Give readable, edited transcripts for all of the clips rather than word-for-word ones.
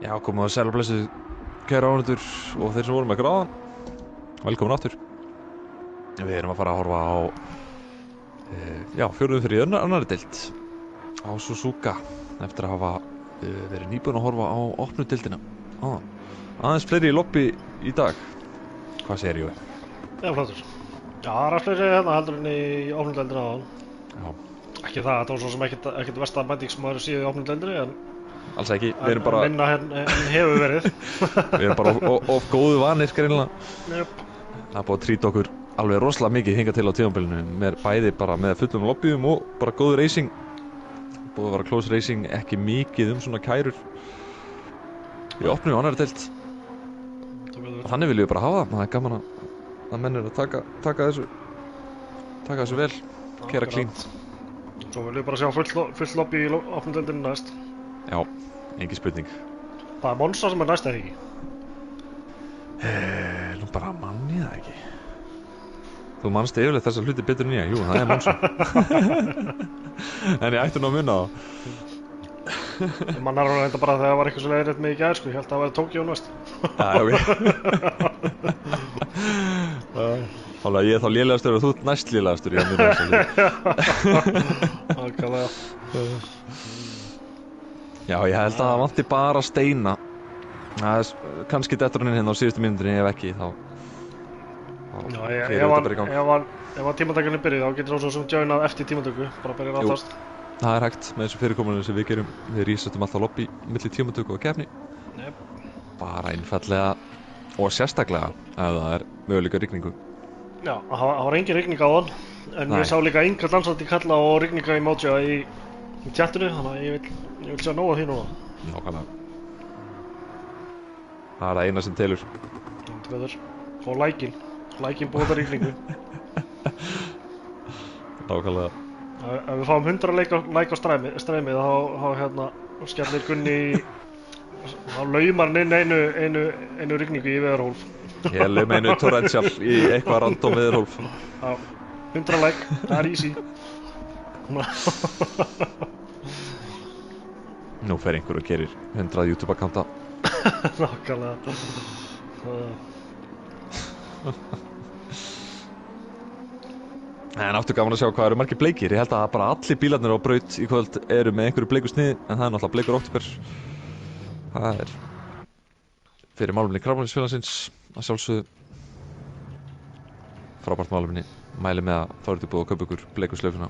Já, komum að sæla blessuð kæra ánendur og þeir sem voru með gráðan. Velkomin aftur. Við erum að fara að horfa á fjórðu fyrir annarri deild á Suzuka eftir að hafa verið nýbúin að horfa á opnu deildina. Aðeins fleiri í lobby í dag. Hvað segir Jói? Já, flottur. Já, það er fleiri hérna heldur en í opnu deildina áðan. Já. Ekki það, þetta var svo sem ekkert versta mæting sem maður séð í opnu deildinni, en alls ekki, við erum bara minna en hefur verið. Við erum bara of góðu vanir greinilega. Yep. Það er búið að trýta okkur alveg rosalega mikið hingað til á tímabilinu með bæði bara með fullum lobbyum og bara góðu racing. Búið að vera close racing, ekki mikið svona kærur í opnu og annarri deild. Og þannig viljum við bara hafa það. Það er gaman að menn eru að taka þessu vel, keyra clean. Svo viljum við bara sjá fullt lobby í opnu deildinni næst. Já, engin spurning. Það er Monza sem er næst, eða ekki? Nú bara manni það ekki. Þú manst yfirleitt þessa hluti betur en ég. Jú, það er Monza. En ég ætti nú að munna það. Ég mannar hún reynda bara þegar það var eitthvað svo leiðrétt með í gær, sko. Ég held að það væri Tokyo næst. Ok. Þannig að ég er þá lélegastur og þú ert næst lélegastur. Nákvæmlega. Já, ég held að það vanti bara steina. Kannski dettur hann inn hérna á síðustu mínútunni, ef ekki, þá ef tímatökunni byrjuð, þá getur þú svo sem joinað eftir tímatöku, bara byrja að aftast. Það er hægt með þessu fyrirkominu sem við gerum. Við resetum alltaf lobby milli tímatöku og keppni. Yep. Bara einfallega og sérstaklega ef það er möguleika rigningu. Já, það var engin rigning á þann, en ég sá líka enga dansandi kalla og rigninga í Moja í tjattinu, þannig að ég vil sjá nóg af því núna. Nákvæmlega. Það er það eina sem telur. Fá lækin búið það rigningu. Nákvæmlega. Ef við fáum 100 læk á streymið, þá skellir Gunni þá laumar hann inn einu rigningu í Veðurhólf. Ég laum einu torrential í eitthvað random Veðurhólf. Já, 100 læk, það er easy. Nú fer einhver og gerir 100 YouTube-akkánta. Nákvæmlega. En áttu gaman að sjá hvað eru margir bleikir. Ég held að bara allir bílarnir á braut í kvöld eru með einhverju bleiku sniði, en það er náttúrulega bleikur október. Það er fyrir málumni Krabbameinsfélagsins að sjálfsögðu. Frábært málumni. Mæli með að þá eru búið að kaupa ykkur bleiku slaufuna.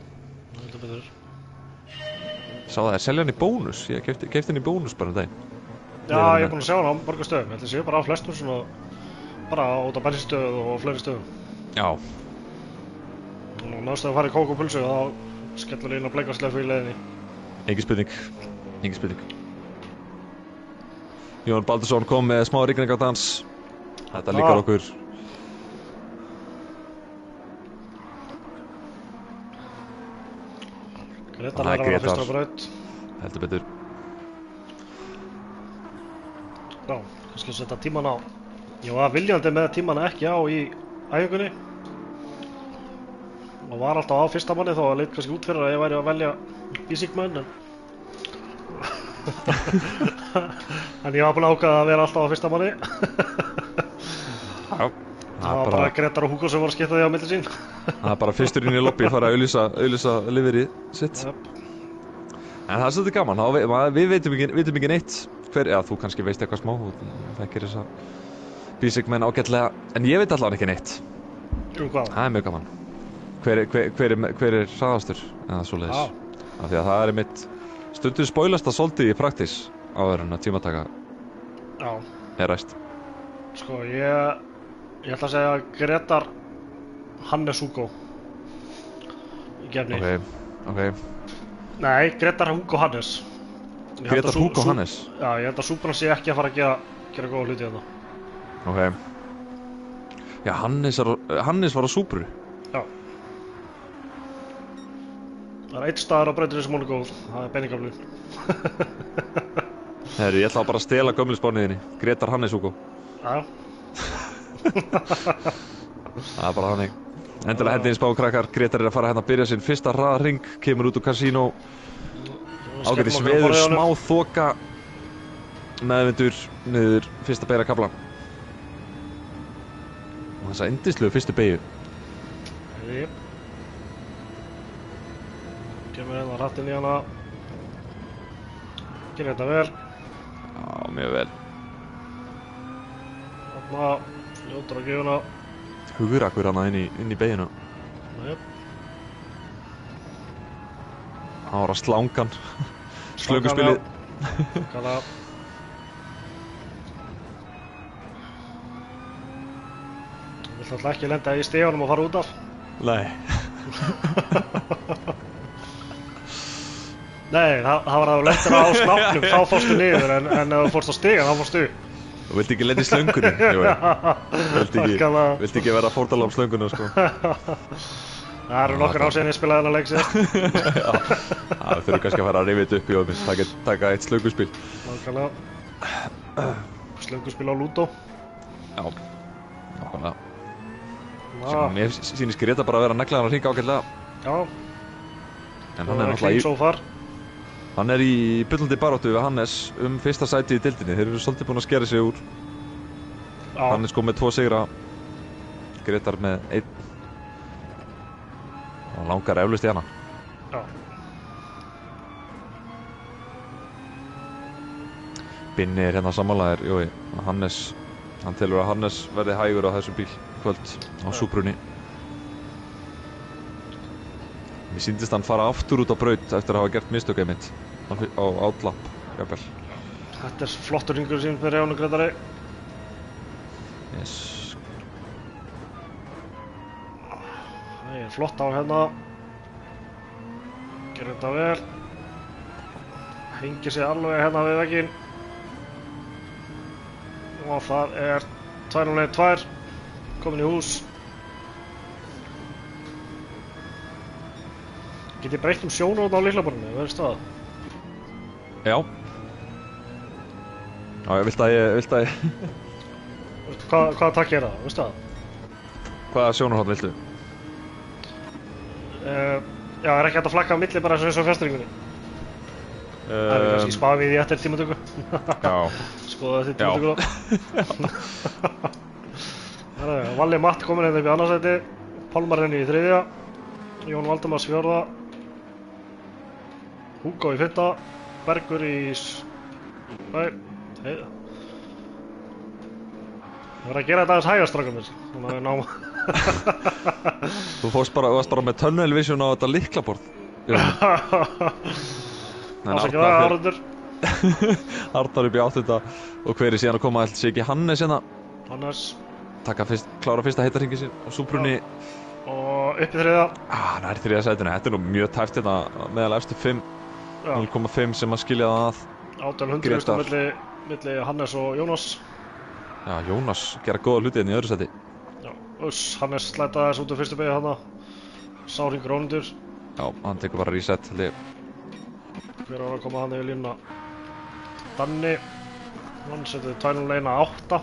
Sá það er selja hann í bónus. Ég keypti hann í bónus bara daginn. Já, ég er búinn að sjá hann á mörgum stöðum. Ég held að séu bara á flestum svona, bara út á bensinstöð og fleiri stöðum. Já. Og næst að fara í kók og pulsu, þá skellur inn á bleikaslaufu í leiðinni. Engin spurning. Jón Baldursson kom með smá rigningardans. Þetta líkar okkur. Grétar er að vera fyrstur á braut. Heldur betur. Já, kannski setja tíman á. Ég var viljandi með tímana ekki á í æfingunni. Og var alltaf á fyrsta manni, þó að leit kannski út fyrir að ég væri að velja basic mann, en en ég var búinn að ákveða að vera alltaf á fyrsta manni. Já. Það var bara Grétar og Hugo sem voru að skipta því á milli sín. Það er bara fyrstur inn í lobby að fara að auglýsa liverið sitt. Yep. En það er svolítið gaman, við vitum ekki neitt þú kannski veist eitthvað smá, þú þekkir þessa basic menn ágætlega, en ég veit allavega ekki neitt. Hvað? Það er mjög gaman. Hver er hraðastur eða svoleiðis. Af því að það er mitt stundum spoilast að svolítið í praktis áður en að tímataka er ræst. Sko, ég ætla að segja Grétar Hannes Hugo í gefni. Ok. Nei, Grétar Hugo Hannes. Grétar Hugo Hannes? Já, ég held að Supran sé ekki að fara að gera góða hluti þarna. Ok. Já, Hannes var á Supru. Já. Það er einn staður á brautinni sem hún er góð, það er Beiningaflugin. Ég ætla bara að stela gömlu spániðinni. Grétar Hannes Hugo. Já. Það er bara þannig. Endilega hendi inn spá krakkar. Grétar er að fara hérna að byrja sinn fyrsta hraðarhring, kemur út úr kasínó. Ágætis veður, smá þoka. meðvindur niður fyrsta beygja kafla. Og þessa yndislegu fyrstu beygju. Jep. Kemur hérna hratt inn í hana. Gerir þetta vel. Já, mjög vel. Þarna, fljótur á gjöfuna. Hugrakur hana inn í beygjuna. Jep. Það var að slangan. Slönguspilið. Kalla. Vill alltaf ekki lenda í stíðunum og fara út af. Nei. Nei, það var að þú lendir á snáknum, þá fórstu niður, en ef þú fórst á stígan, þá fórstu. Þú vilt ekki lenda í slöngunni, vilt ekki vera fórnarlamb slöngunni, sko. Það eru nokkur ár síðan ég spilaði þennan leik síðast. Já, það þurfum kannski að fara að rifja þetta upp í ofnins, taka eitt slönguspil. Nákvæmlega. Slönguspil á Ludo. Já, nákvæmlega. Sem mér sýnist Greta bara að vera að negla hann að hringa ágætlega. Já. En hann er náttúrulega hann er í bullandi baráttu við Hannes fyrsta sæti í deildinni. Þeir eru svolítið búin að skera sig úr. Já. Hannes kom með 2 sigra, Gretar með 1. Og langar eflaust í hana. Já. Binni er hérna sammálaðir, Jói. Hannes, hann telur að Hannes verði hægur á þessum bíl kvöld á Súbrunni. Mér sýndist hann fara aftur út á braut eftir að hafa gert mistök einmitt á outlapp, jafnvel. Þetta er flottur hringur sín fyrir Jónu Gretari. Yes. Það er flott á hérna. Gerir þetta vel. Hengir sig alveg hérna við vegginn. Og það er 2-0-1-2. Komin í hús. Get ég breytt sjónarhorn á lyklaborðinu, verður það? Já. Já, ég vilt að ég... Hvaða takk er það, veistu það? Hvaða sjónarhorn viltu? Já, er ekki hægt að flagga á milli bara eins og fjastringunni? Það er kannski spafið í eftir tímatöku. Já. Skoða eftir tímatöku þá. Valli Matt komin hérna upp í annarsæti. Pálmar henni í 3. Jón Valdemars 4. Hugo í 5. Bergur í... Nei, það verður að gera þetta aðeins hægast, strákar mér. Þannig að við náum. Þú varst bara með tunnel vision á þetta lyklaborð. Það sé ekki það, Arnur. Arnar upp í 8. og hver er síðan að koma, sé ekki Hannes hérna. Hannes. Klára fyrsta heitahringi sín á Súbrunni. Og upp í 3. Það er 3. sætinu, þetta er nú mjög tæft hérna meðal eftir 5. 0,5 sem að skilja það að. 800 milli Hannes og Jónas. Já, Jónas gera góða hluti hérna í öðru sæti. Já, Hannes slætaði þess út úr fyrstu beygju hana. Sá hringur ónundur. Já, hann tekur bara reset, held ég. Hver var að koma hann yfir línuna? Danni. Hann setið 2-0-1-8.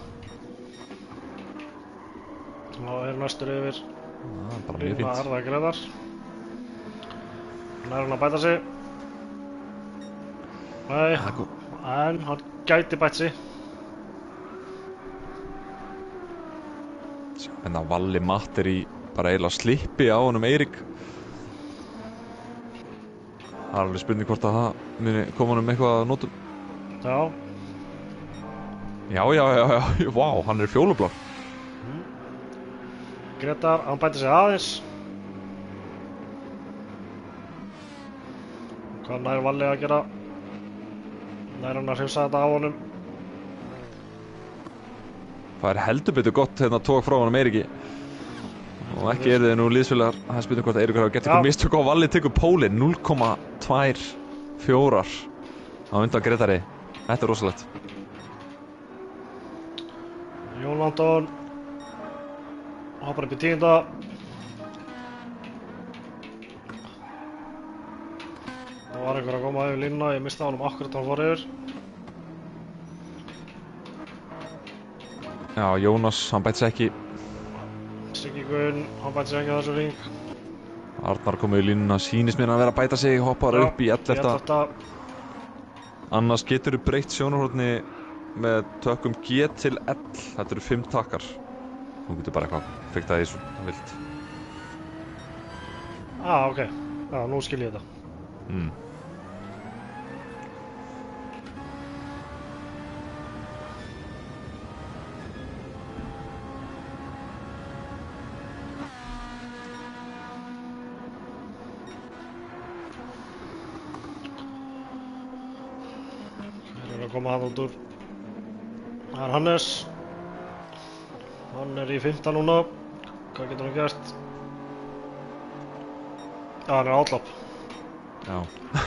Og er næstur yfir. Bara mjög fínt. Arða Gretar. Hann er hann að bæta sig. Nei, en hann gæti bætt sig. En það Valli Matt er í bara eiginlega slippi á honum Eirík. Það er alveg spurning hvort að það muni koma honum eitthvað að notum. Já. Já, vá, hann er fjólublár. Gretar, hann bæti sig aðeins. Hvað nær Valli að gera? Nær hann að hrifsa þetta á honum. Það er heldur betur gott hérna tók frá honum Eiríki. Og ekki er þið nú liðsfélagar. Það er spurning hvort að Eiríkur hafa gert eitthvað mistök á Valli tekur pólinn 0,24 á undan Gretari. Þetta er rosalegt. Jón Anton hoppar upp í 10. Það var einhver að koma yfir línuna, ég misti honum akkurat hann fór yfir. Já, Jónas, hann bæti sig ekki. Siggi Gunn, hann bæti sig ekki á þessu hring. Arnar kom yfir línuna, sýnist mér að vera að bæta sig, hoppar upp í 11. Annars getur þú breytt sjónarhorni með tökkum G til L. Þetta eru 5 takkar. Þú getur bara eitthvað fiktað í svo vilt. Ok. Já, nú skil ég þetta. Að koma hann út úr. Það Hannes. Hann í 15 núna. Hvað getur hann gert? Já, hann átlapp. Já.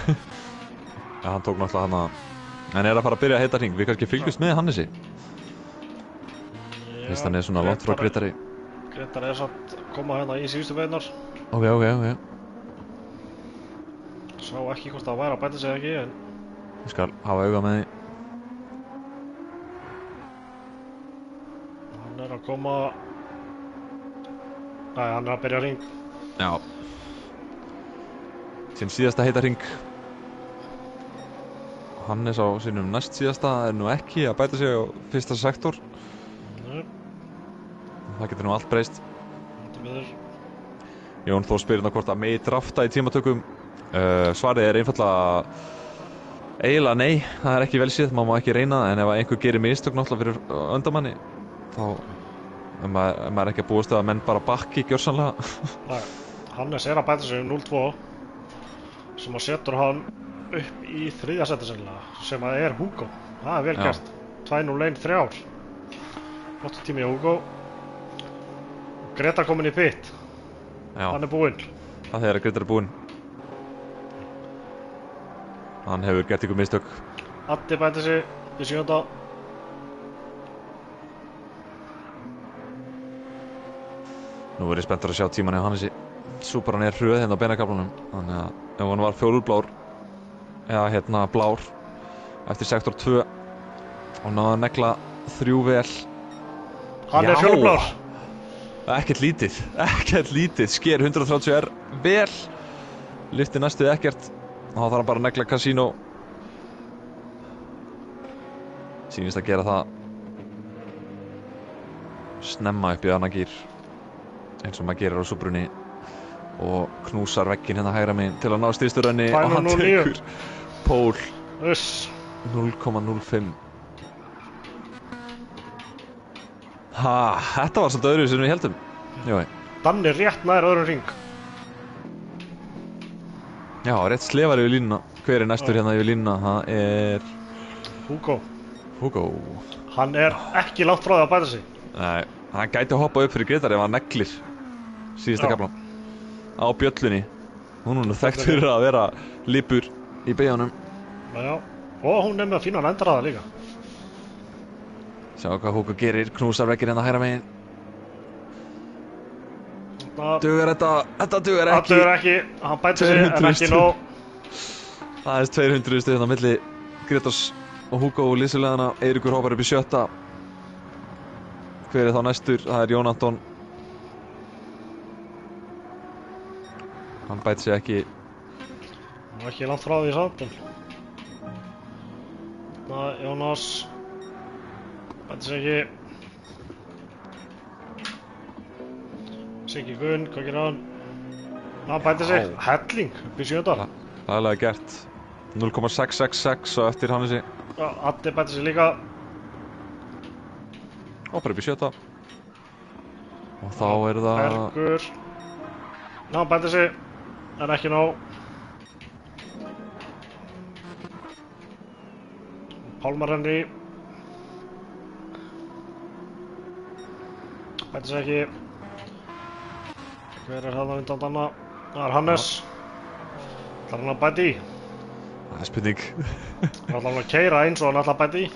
Já, hann tók náttúrulega hann að... En að fara að byrja að heita hring. Við kannski fylgjumst með Hannesi. Fyrst hann svona langt frá Grétari. Grétari samt að koma hérna í síðustu veinar. Ok. Sá ekki hvort það væri að bæta sig ekki, en... Ég skal hafa auga með því. Hann að koma... Nei, hann að byrja hring. Já. Sinn síðasta heita hring. Hannes á sínum næst síðasta nú ekki að bæta sig á fyrsta sektor. Nei. Það getur nú allt breyst. Þetta miður. Jón Þór spyr hvort að megi drafta í tímatökum. Svarið einfaldlega eiginlega nei, það ekki vel séð, maður má ekki reyna það, en ef einhver gerir mistök náttúrulega fyrir öndamanni þá ef maður ekki að búast að menn bara bakki gjörsamlega. Nei, Hannes að bæta sig 0-2 sem að setur hann upp í 3. seti sennilega sem að Hugo. Það vel gert. 2-0-1-3. Flottur tími hjá Hugo. Gretar komin í pit. Já. Hann búinn. Það þegar Gretar búinn. Hann hefur gert ykkur mistök. Addi bæti sig í 7. Nú er ég spenntur að sjá tíman hjá Hannesi. Súparan hröð hérna á beinakaflanum. Þannig að ef hann var fjólblár eða blár eftir sektor 2 og náði að negla 3 vel. Hann fjólublár. Ekkert lítið. Sker 130R vel. Lyfti næstuð ekkert. Og þá þarf hann bara að negla Casino. Sýnist að gera það snemma upp í annan gír eins og maður gerir á súbrunni og knúsar vegginn hérna hægra megin til að ná stýrsturönni og hann tekur pól 0,05. Þetta var svolítið öðru sem við heldum. Jói. Danni rétt nær öðrum hring. Já, rétt slefar yfir línuna. Hver næstur hérna yfir línuna? Það Hugo. Hann ekki langt frá það að bæta sig. Nei, hann gæti að hoppa upp fyrir Gretar ef hann neglir síðasta kaflan á bjöllunni. Hún er þekkt fyrir að vera lipur í beigjanum. Já, og hún með fínan endraða líka. Sjá hvað Hugo gerir, knúsar vegginn hérna hægra megin. Dugar þetta dugar ekki. Það dugar ekki, hann bæti sig en ekki nóg. Aðeins 200 stig hérna á milli Grétars og Hugo og liðsfélaganna. Eiríkur hoppar upp í 7. Hver þá næstur? Það Jón Anton. Hann bæti sig ekki. Hann ekki langt frá því samt. Jónas bæti sig ekki. Siggi Gunn, hvað gerir hann? Hann bæti sig, helling upp í 7. Laglega gert. 0,666 og eftir Hannesi. Addi bæti sig líka. Hoppar upp í 7. Og þá það... Bergur. Hann bæti sig, en ekki nóg. Pálmar Henry. Bæti sig ekki. Hver það undan Danna? Það Hannes. Það hann að bæti í. Það spurning. Það ætla hann að keyra eins og hann ætla að bæti í.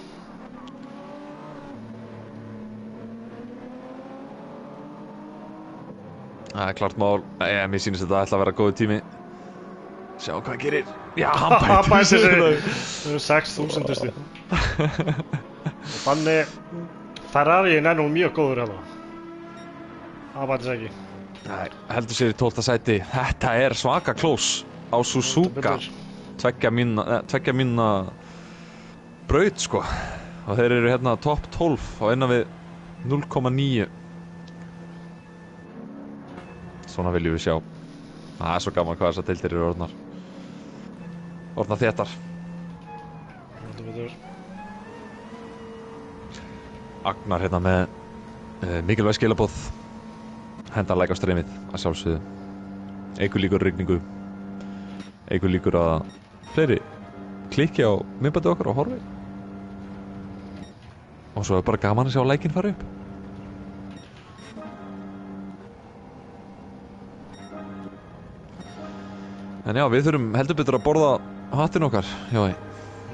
Það klart mál. Mér sýnist þetta ætla að vera góðu tími. Sjá hvað hann gerir. Já, hann bæti sig. 6.000 stig. Þannig Ferrari nú mjög góður hérna. Það bæti sig ekki. Nei, heldur sér í 12. sæti. Þetta svaka close á Suzuka. Tveggja mínna braut sko. Og þeir eru hérna topp 12 á innan við 0,9. Svona viljum við sjá. Það svo gaman hvað þessar deildir eru orðnar þéttar. Þetta betur. Agnar hérna með mikilvæg skilaboð. Henda like á streamið að sjálfsögðu. Eykur líkur á rigningu. Eykur líkur að fleiri klikki á myndbandi okkar og horfi. Og svo er bara gaman að sjá likeinn fara upp. En já, við þurfum heldur betur að borða hattinn okkar, já.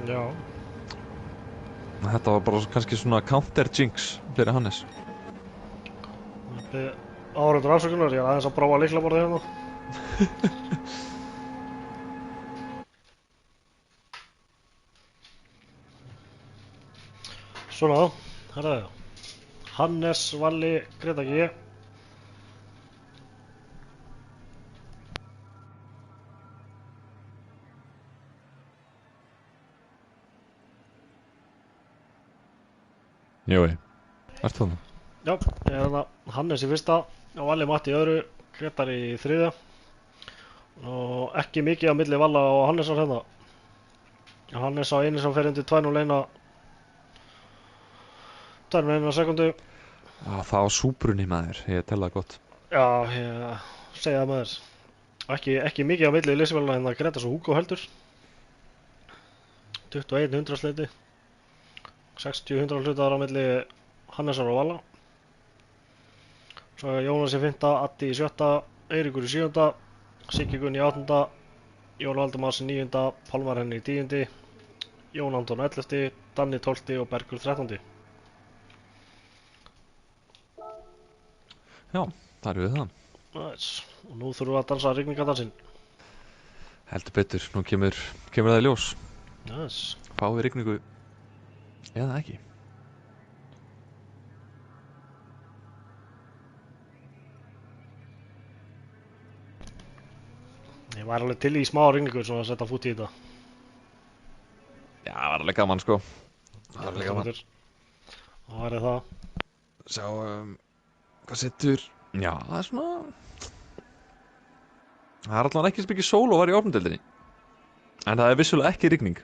Já. Þetta var bara kannski svona counter jinx fyrir Hannes. Áhorfendur afsökunar, ég er aðeins að prófa lyklaborðið hérna. Svona, herra það. Hannes, Valli, Greta G. Jói, ertu þarna? Já, ég er þarna. Hannes í fyrsta, og Valli Matti í öðru, Gretar í þriðja. Og ekki mikið á milli Valla og Hannesar hérna. Hannes á einu sem fer undir 2:01 sekundu. Já, það var súbrunni maður, ég tel það gott. Já, ég segja það með þess. Ekki mikið á milli í liðsfélagina en það Gretas og Hugo heldur. 21 hundraðsleiti. 60 hundraðhlutar á milli Hannesar og Valla. Svo er Jónas í 5., Addi í 7., Eiríkur í 7., Siggi Gunn í 8., Jón Valdimars í 9., Pálmar Henni í 10., Jón Anton 11., Danni 12. og Bergur 13. Já, það eru við það. Nice. Og nú þurfum við að dansa rigningardansinn. Heldur betur, nú kemur það í ljós. Nice. Fáum við rigningu eða ekki. Ég var alveg til í smá rigningu svona að setja fút í þetta. Já, það var alveg gaman sko. Það var alveg gaman. Það væri það. Sjá, hvað setur? Já, það er svona... Það er allavega ekki svo mikið sól og var í opndeildinni. En það er vissulega ekki rigning.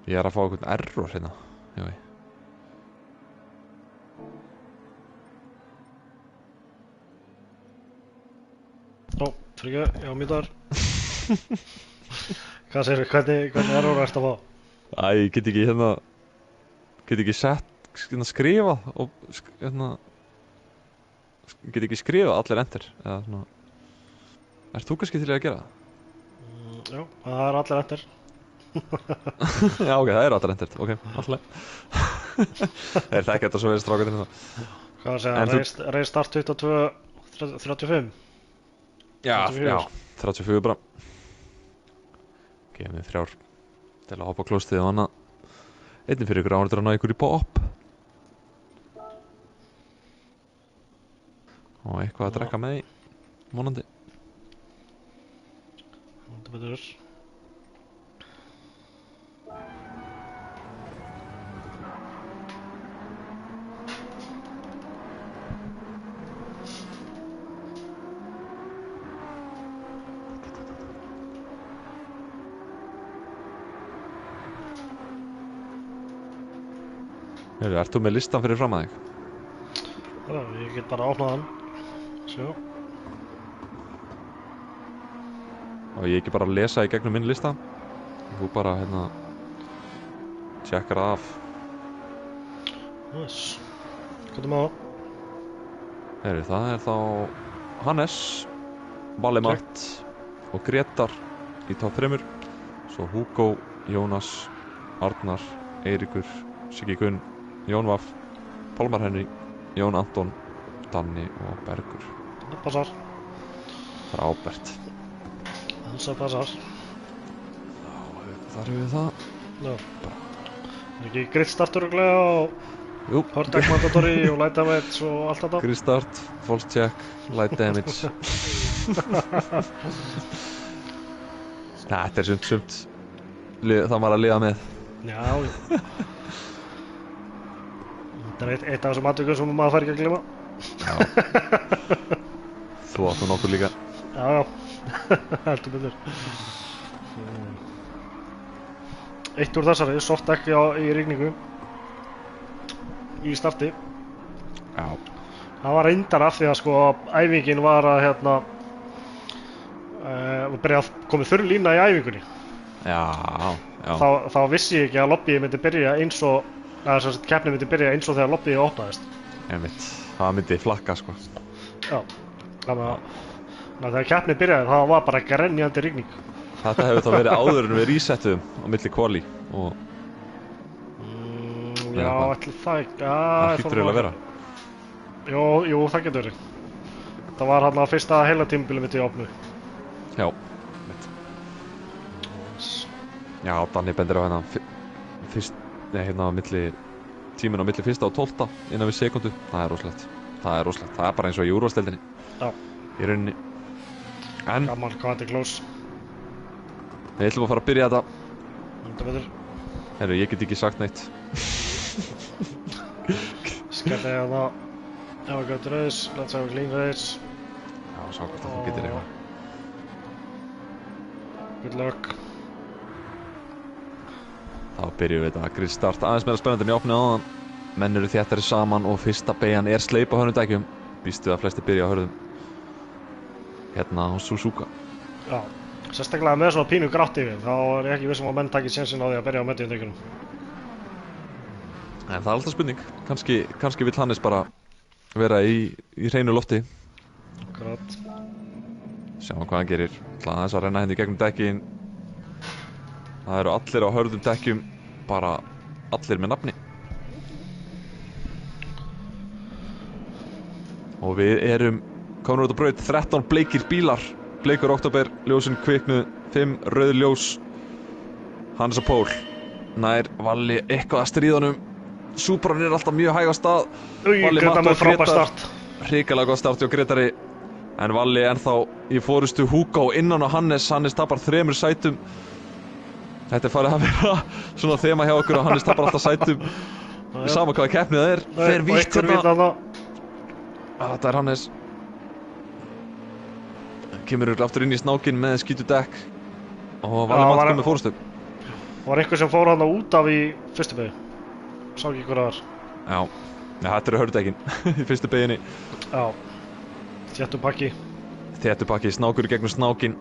Ég er að fá einhvern error hérna. Jói. Nó, fyrir ekki, ég var mjög Hvað segir þú, hvernig error ertu að fá? Æ, ég get ekki skrifað og get ekki skrifað allir enter eða svona. Ert þú kannski til að gera það? Já, það er allir enter. Já, ok, það er allir enter, ok, allir. Það er ekki þetta svo verið strákarnir hérna. Hvað segir reis start 22:35? Já, 34. já, 34 bara. Gefum við 3 til að hoppa á klóstið og annað. Einnig fyrir ykkur ánættur að ná ykkur í pop. Og eitthvað að drekka með í, vonandi. Þetta betur. Heyrðu, ert þú með listan fyrir fram að þig? Já, ég get bara opnað hann. Sjó. Og ég ekki bara að lesa í gegnum minn lista. Þú bara, tjekkar það af. Nice. Hvað með það? Heyrðu, það er þá Hannes, Valli Matt og Gretar í top 3. Svo Hugo, Jónas, Arnar, Eiríkur, Siggi Gunn, Jón Vaff, Pálmar Henry, Jón Anton, Danni og Bergur. Það passar. Frábært. Það passar. þar hefur við það. Já. Er ekki greitt startur og Jú, hördeck mandatory og light damage og allt þetta? grid start, false check, light damage. Þetta er sumt. Það var að liða með. Já. Þetta er eitt af þessum atvikum sem maður fær ekki að gleyma. Já. Þú áttu nokkuð líka. Já. Heldur betur. Eitt úr þessari, soft deck í rigningu. Í starti. Já. Það var reyndar af því að sko æfingin var að komið þurr lína í æfingunni. Já. Þá vissi ég ekki að lobbyið myndi byrja eins og keppnin myndi byrja eins og þegar lobbyið opnaðist. Einmitt. Það myndi flakka sko. Já. Þannig að þegar keppnin byrjaði það var bara grenjandi rigning. Þetta hefur þá verið áður en við resetum á milli kvali og já, ætli það ekki. það hlýtur eiginlega að vera. Jú, það getur verið. Það var hann að fyrsta heila tímabili mitt í opnu. Já. Já, Danni bendir á tíminn á milli fyrsta og 12 innan við sekundu. Það er rosalegt. Það er bara eins og í úrvalsdeildinni. Já. Í rauninni. En Gaman, hvað þetta er close. við ætlum að fara að byrja þetta. Þetta betur. Herru, ég get ekki sagt neitt. Skelli það. Have a good race. Let's have a clean race. Já, sjá hvort að þú getur eitthvað. Good luck. Þá byrjum við þetta grid start aðeins meira spennandi en í opni áðan. Menn eru þéttari saman og fyrsta beygjan er sleip á hörnum dekkjum. Býstu að flesti byrja á hörðum. Hérna á Suzuka. Já, sérstaklega með svona pínu grátt yfir. Þá er ég ekki vissum að menn takir sénsinn á því að byrja á mediumdekkjunum. En það er alltaf spurning. Kannski vill Hannes bara vera í hreinu lofti. Akkurat. Sjáum hvað hann gerir. Það aðeins að renna henni í gegnum dekkin. Það eru allir á hörðum dekkjum. Bara allir með nafni. Og við erum komin út á braut. 13 bleikir bílar. Bleikur október, ljósin kviknuð, 5 rauð ljós. Hannes og Pól. Nær Valli eitthvað að stríðanum. Supran er alltaf mjög hæg á stað. Valli Grétar með frábær start. Hrikalega gott start hjá Grétari. En Valli ennþá í forystu. Hugo innan á Hannes. Hannes tapar 3 sætum. Þetta er farið að vera svona þema hjá okkur og Hannes tapar alltaf sætum. Sama hvaða keppnið það er. Þeir vítt hérna. Þetta er Hannes. Kemur aftur inn í snákinn með skítu dekk. Og Valli maður með forystu. Var einhver sem fór hann út af í fyrstu beygju. Sá ekki hver það var. Já, þetta eru hörðdekkin í fyrstu beyginni. Já. Þéttupakki. Þéttupakki, snákur í gegnum snákinn.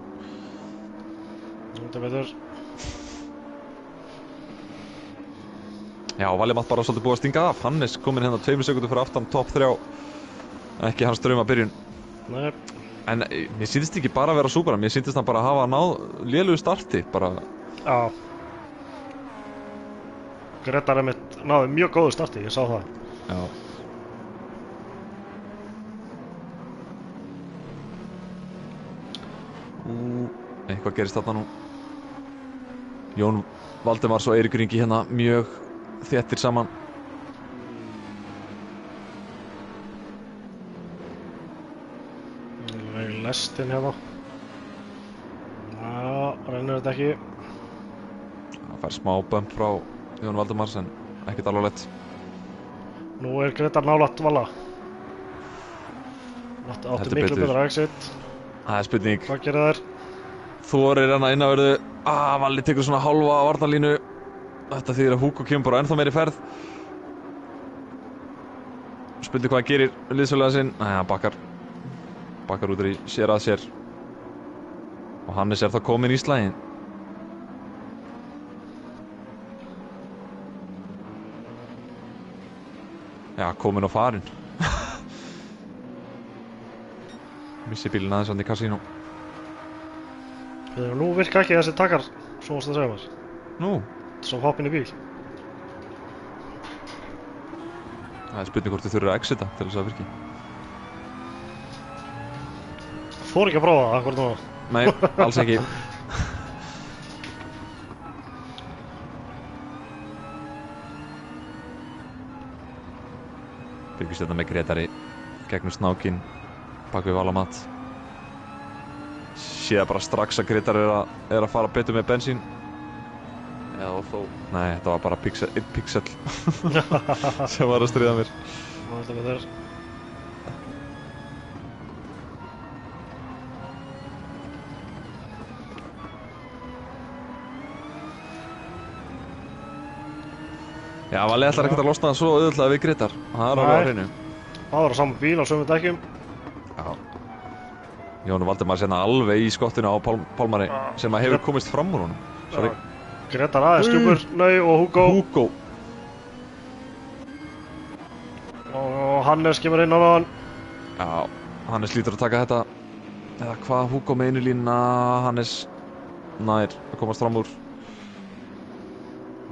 Þetta veitur. Já, Valli maður bara svolítið búið að stinga af. Hannes kominn hérna 2 sekúndur fyrir aftan topp 3. Ekki hans drauma byrjun. Nei. En mér sýndist ekki bara að vera Supra, mér sýndist hann bara að hafa náð lélugu starti, bara. Já. Grétar einmitt náði mjög góðu starti, ég sá það. Já. Eitthvað gerist þarna nú. Jón Valdimars og Eiríkur Ingi hérna mjög þéttir saman. Lestin hérna. Já, rennur þetta ekki. Það fær smá bump frá Jón Valdimars en ekkert alvarlegt. Nú er Grétar nálægt Valla. Áttu miklu betra exit. Það er spurning. Hvað gerir þær? Þorir hérna innanverðu. Valli tekur svona hálfa varnarlínu. Þetta þýðir að Hugo kemur bara ennþá meiri ferð. Spurning hvað hann gerir liðsfélaga sinn. Nei, hann bakkar út í sér að sér. Og Hannes er þá kominn í slaginn. Já, kominn og farinn. Missi bílinn aðeins hann í kasínó. Nú virka ekki þessi takkar, svo mást það segja mér. Nú? Svo hoppinn í bíl. Það er spurning hvort þið þurfið að exita til þess að virki. Fór ekki að prófa það, hvort núna? Nei, alls ekki. Fylgist þetta með Grétari gegnum snákinn bak við Valamat. Séð bara strax að Grétar er að fara betur með bensín. Eða þó, nei, þetta var bara einn pixel sem var að stríða mér. Já, Valli ætlar ekkert að losna svo auðvitað við Grétar. Það er alveg á hreinu. Það var á saman bíl á sömu dekkjum. Já. Jón Valdimar sérna alveg í skottinu á Pálmari sem að hefur komist fram úr honum. Sorry. Grétar aðeins stjúpur, Nau og Hugo. Og Hannes kemur inn á hann. Já, Hannes lítur að taka þetta. Eða hvað, Hugo með einu línuna, Hannes nær að komast fram úr.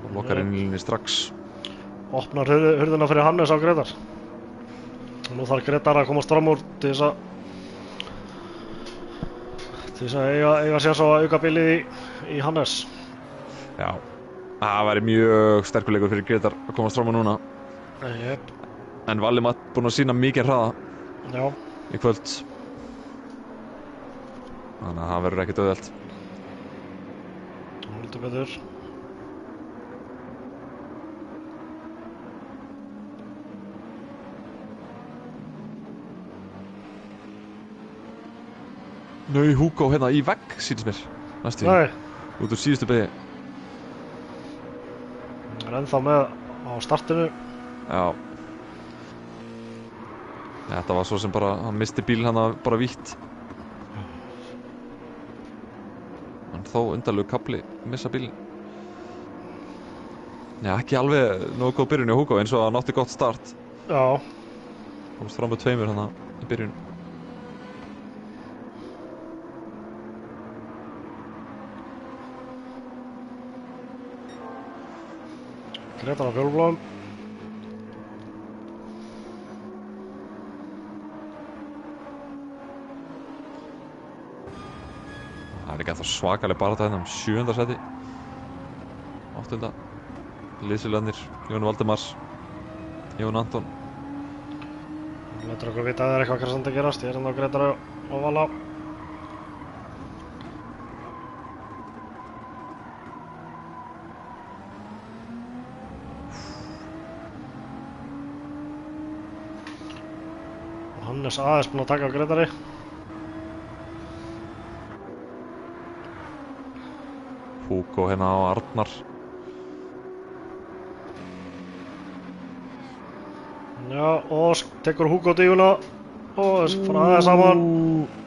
Og lokar inn í línni strax. Opnar hurðina fyrir Hannes á Grétar. Og nú þarf Grétar að komast fram úr til þess að eiga sér svo að auka bilið í Hannes. Já, það væri mjög sterkuleikur fyrir Grétar að komast fram úr núna. Jep. En Valli búinn að sýna mikið hraða. Já. Í kvöld. Þannig að það verður ekkert auðvelt. Heldur betur. Nau Hugo hérna í vegg, sýnist mér. Næstu. Nei. Út úr síðustu beygju. Það er ennþá með á startinu. Já. Þetta var svo sem bara, hann misti bílinn hann bara vítt. En þó undarlegur kafli missa bílinn. Já, ekki alveg nógu góð byrjun í Hugo eins og hann átti gott start. Já. Komst fram með 2 hann í byrjun. Grétar á fjólblóðum. Það er ekki eftir svakaleg barátta hérna 7. seti. 8. Liðsfélagarnir, Jón Valdimars, Jón Anton. Lætur okkur vita að það er eitthvað krassandi að gerast. Ég er hérna á Grétar og Vala. Hannes aðeins búinn að taka á Grétari. Hugo hérna á Arnar. Já, og tekur Hugo díguna og fara aðeins saman.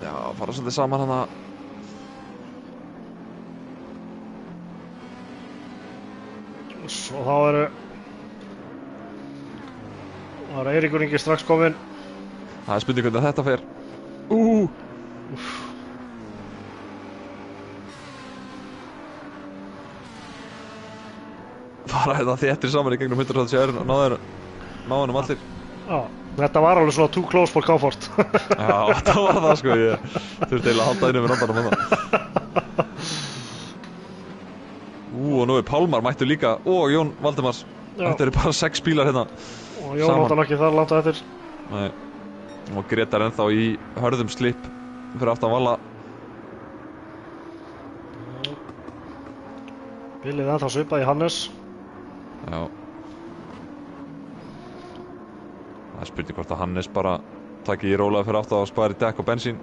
Já, fara svolítið saman hana. Svo þá er Eiríkur Ingi strax kominn. Það er spurning hvernig þetta fer. Fara þetta þéttir saman í gegnum 130 og náðu hennum allir. Já, þetta var alveg svona too close for comfort. Já, þetta var það sko, ég þurfti eiginlega að halda einu við randanum á það. Og nú er Pálmar mættur líka og Jón Valdimars. Þetta eru bara 6 bílar hérna. Og Jón átti ekki þar langt á eftir. Nei. Og Grétar ennþá í hörðum slip fyrir aftan Valla. Bilið ennþá svipað í Hannes. Já. Það er spurning hvort að Hannes bara taki í rólega fyrir aftan og spari dekk og bensín.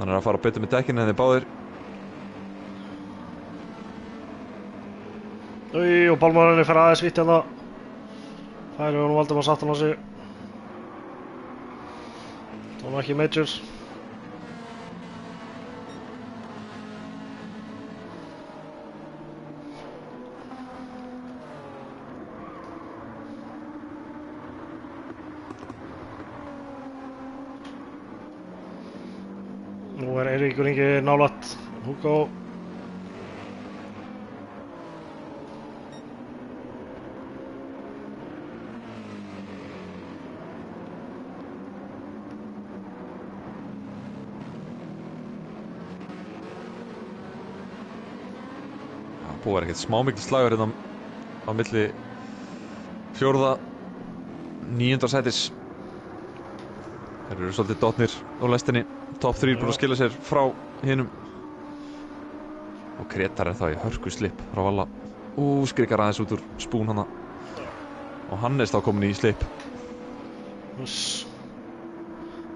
Hann er að fara betur með dekkinu en þeir báðir. Og Pálmarinn fer aðeins vitt hérna. Færi Jón Valdimars aftan á sig. Það var ekki majors. Nú er Eiríkur Ingi nálægt Hugo. Búið er ekkert smámikil slagur hérna á milli 4. 9. sætis Þeir eru svolítið dotnir á lestinni. Top 3 búin að skila sér frá hinum. Og Kretar þá í hörku slip frá Valla. Skrikar aðeins út úr spún hana. Og Hannes þá komin í slip.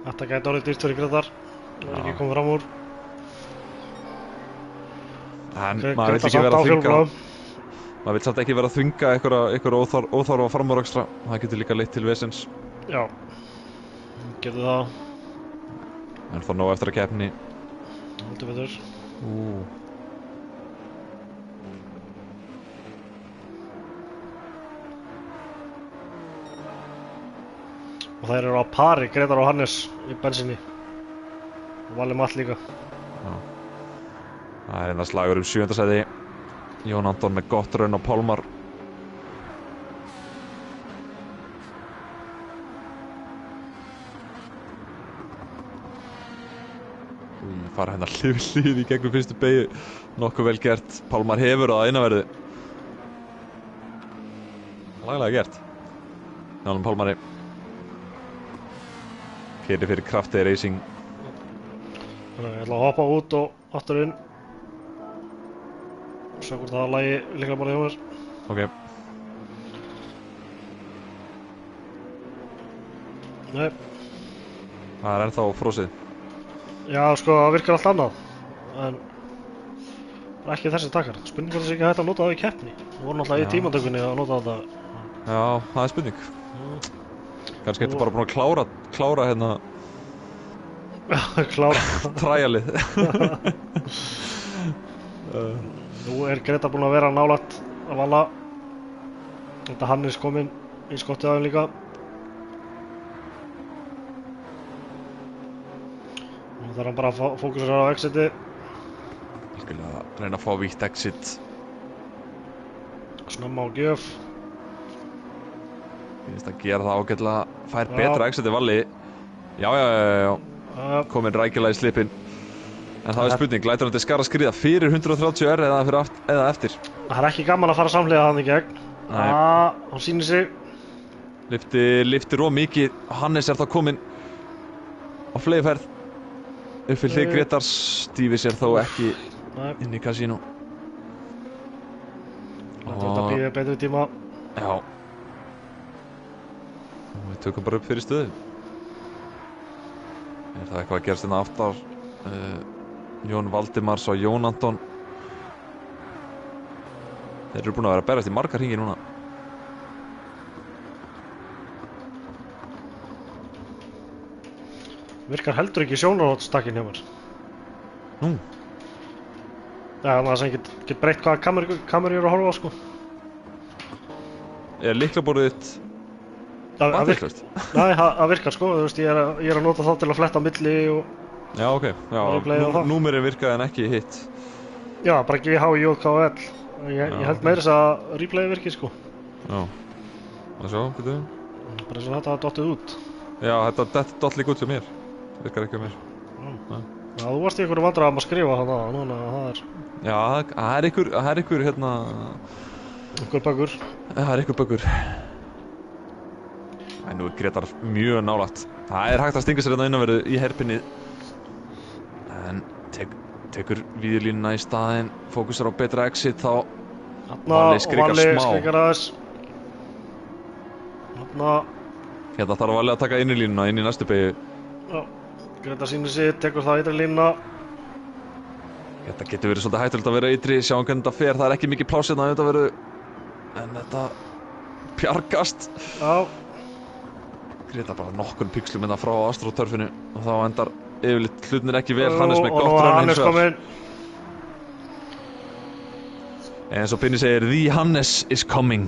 Þetta gæti orðið dýrt fyrir Kretar. Það er ekki komið fram úr. En maður vill ekki vera að þvinga. Maður vill samt ekki vera að þvinga einhverja óþarfa framúrakstra. Það getur líka leitt til vesens. Já, getur það. En þá nóg eftir að keppni. Heldur betur. Og þær eru á pari, Gretar og Hannes í bensinni. Og Valli Matt líka. Já. Það er einnig slagur 7. sæti. Jón Anton með gott raun á Pálmar. Fara hérna hlið í gegnum fyrstu beygju. Nokkuð vel gert. Pálmar hefur það einaverði. Laglega gert. Njálum Pálmari. Keyrir fyrir Krafti Racing. Ég ætla að hoppa út og aftur inn. Sjá hvort það lagi líka bara hjá mér. Ok. Nei. Það er ennþá frosið. Já, sko, það virkar allt annað. En ekki þessi takkar. Spurning hvort það sé ekki hægt að nota það í keppni. Það voru náttúrulega í tímatökunni að nota þetta. Já, það er spurning. Kannski þetta bara búin að klára hérna Klára træjalið. Nú er Greta búin að vera nálægt að Valla. Þetta Hannes kominn í skottið aðeins líka. Nú þarf hann bara að fókusera á exiti. Algjörlega að reyna að fá vítt exit. Snemma á gjöf. Ég finnst að gera það ágætlega. Fær betra exiti Valli. Já. Kominn rækilega í slipinn. En það er spurning, lætur hann til skara skriða fyrir 130R eða eftir? Það er ekki gaman að fara samhliða hann í gegn. Hann sýnir sig. Lyftir of mikið. Hannes er þá kominn á fleyferð. Uppfyll hlið Gretars. Stífi sér þó ekki inn í kasínó. Þetta býðir betri tíma. Já. Og við tökum bara upp fyrir stöðu. Er það eitthvað að gerast hérna aftar? Jón Valdimars og Jón Anton. Þeir eru búin að vera að berast í margar hringi núna. Virkar heldur ekki sjónarhóttstakkin hjá mér. Nú? Já, þannig að það get breytt hvaða kameru ég eru að horfa á, sko. Er lyklaborðið þitt vanþekklaust? Nei, það virkar, sko. Þú veist, ég er að nota þá til að fletta á milli og... Já, ok. Já, númerinn virkaði en ekki hitt. Já, bara GHJKL. Ég held meira þess að replayið virki, sko. Já. Það sjá, getur við? Bara eins og þetta dottið út. Já, þetta dott líka út hjá mér. Virkar ekki á mér. Já, þú varst í einhverju vandræðum að skrifa þannig að núna það er... Já, það er einhver hérna... Einhver böggur. Það er einhver böggur. En nú er Gretar mjög nálægt. Það er hægt að stinga sér hérna innanverðu í herpinni. En tekur víðurlínuna í staðinn, fókusar á betra exit þá Valli skrikar smá. Hérna þarf Valli að taka innilínuna inn í næstu beygju. Já, Greta sýnir sig, tekur það ytri línuna. Þetta getur verið svolítið hættulegt að vera ytri, sjáum hvernig þetta fer, það er ekki mikið pláss hérna þetta verður. En þetta bjargast. Já. Greta bara nokkur pixlum hérna frá AstroTurfinu og þá endar yfirleitt hlutnir ekki vel. Hannes með gott rönn hins vegar. En svo Binni segir, the Hannes is coming.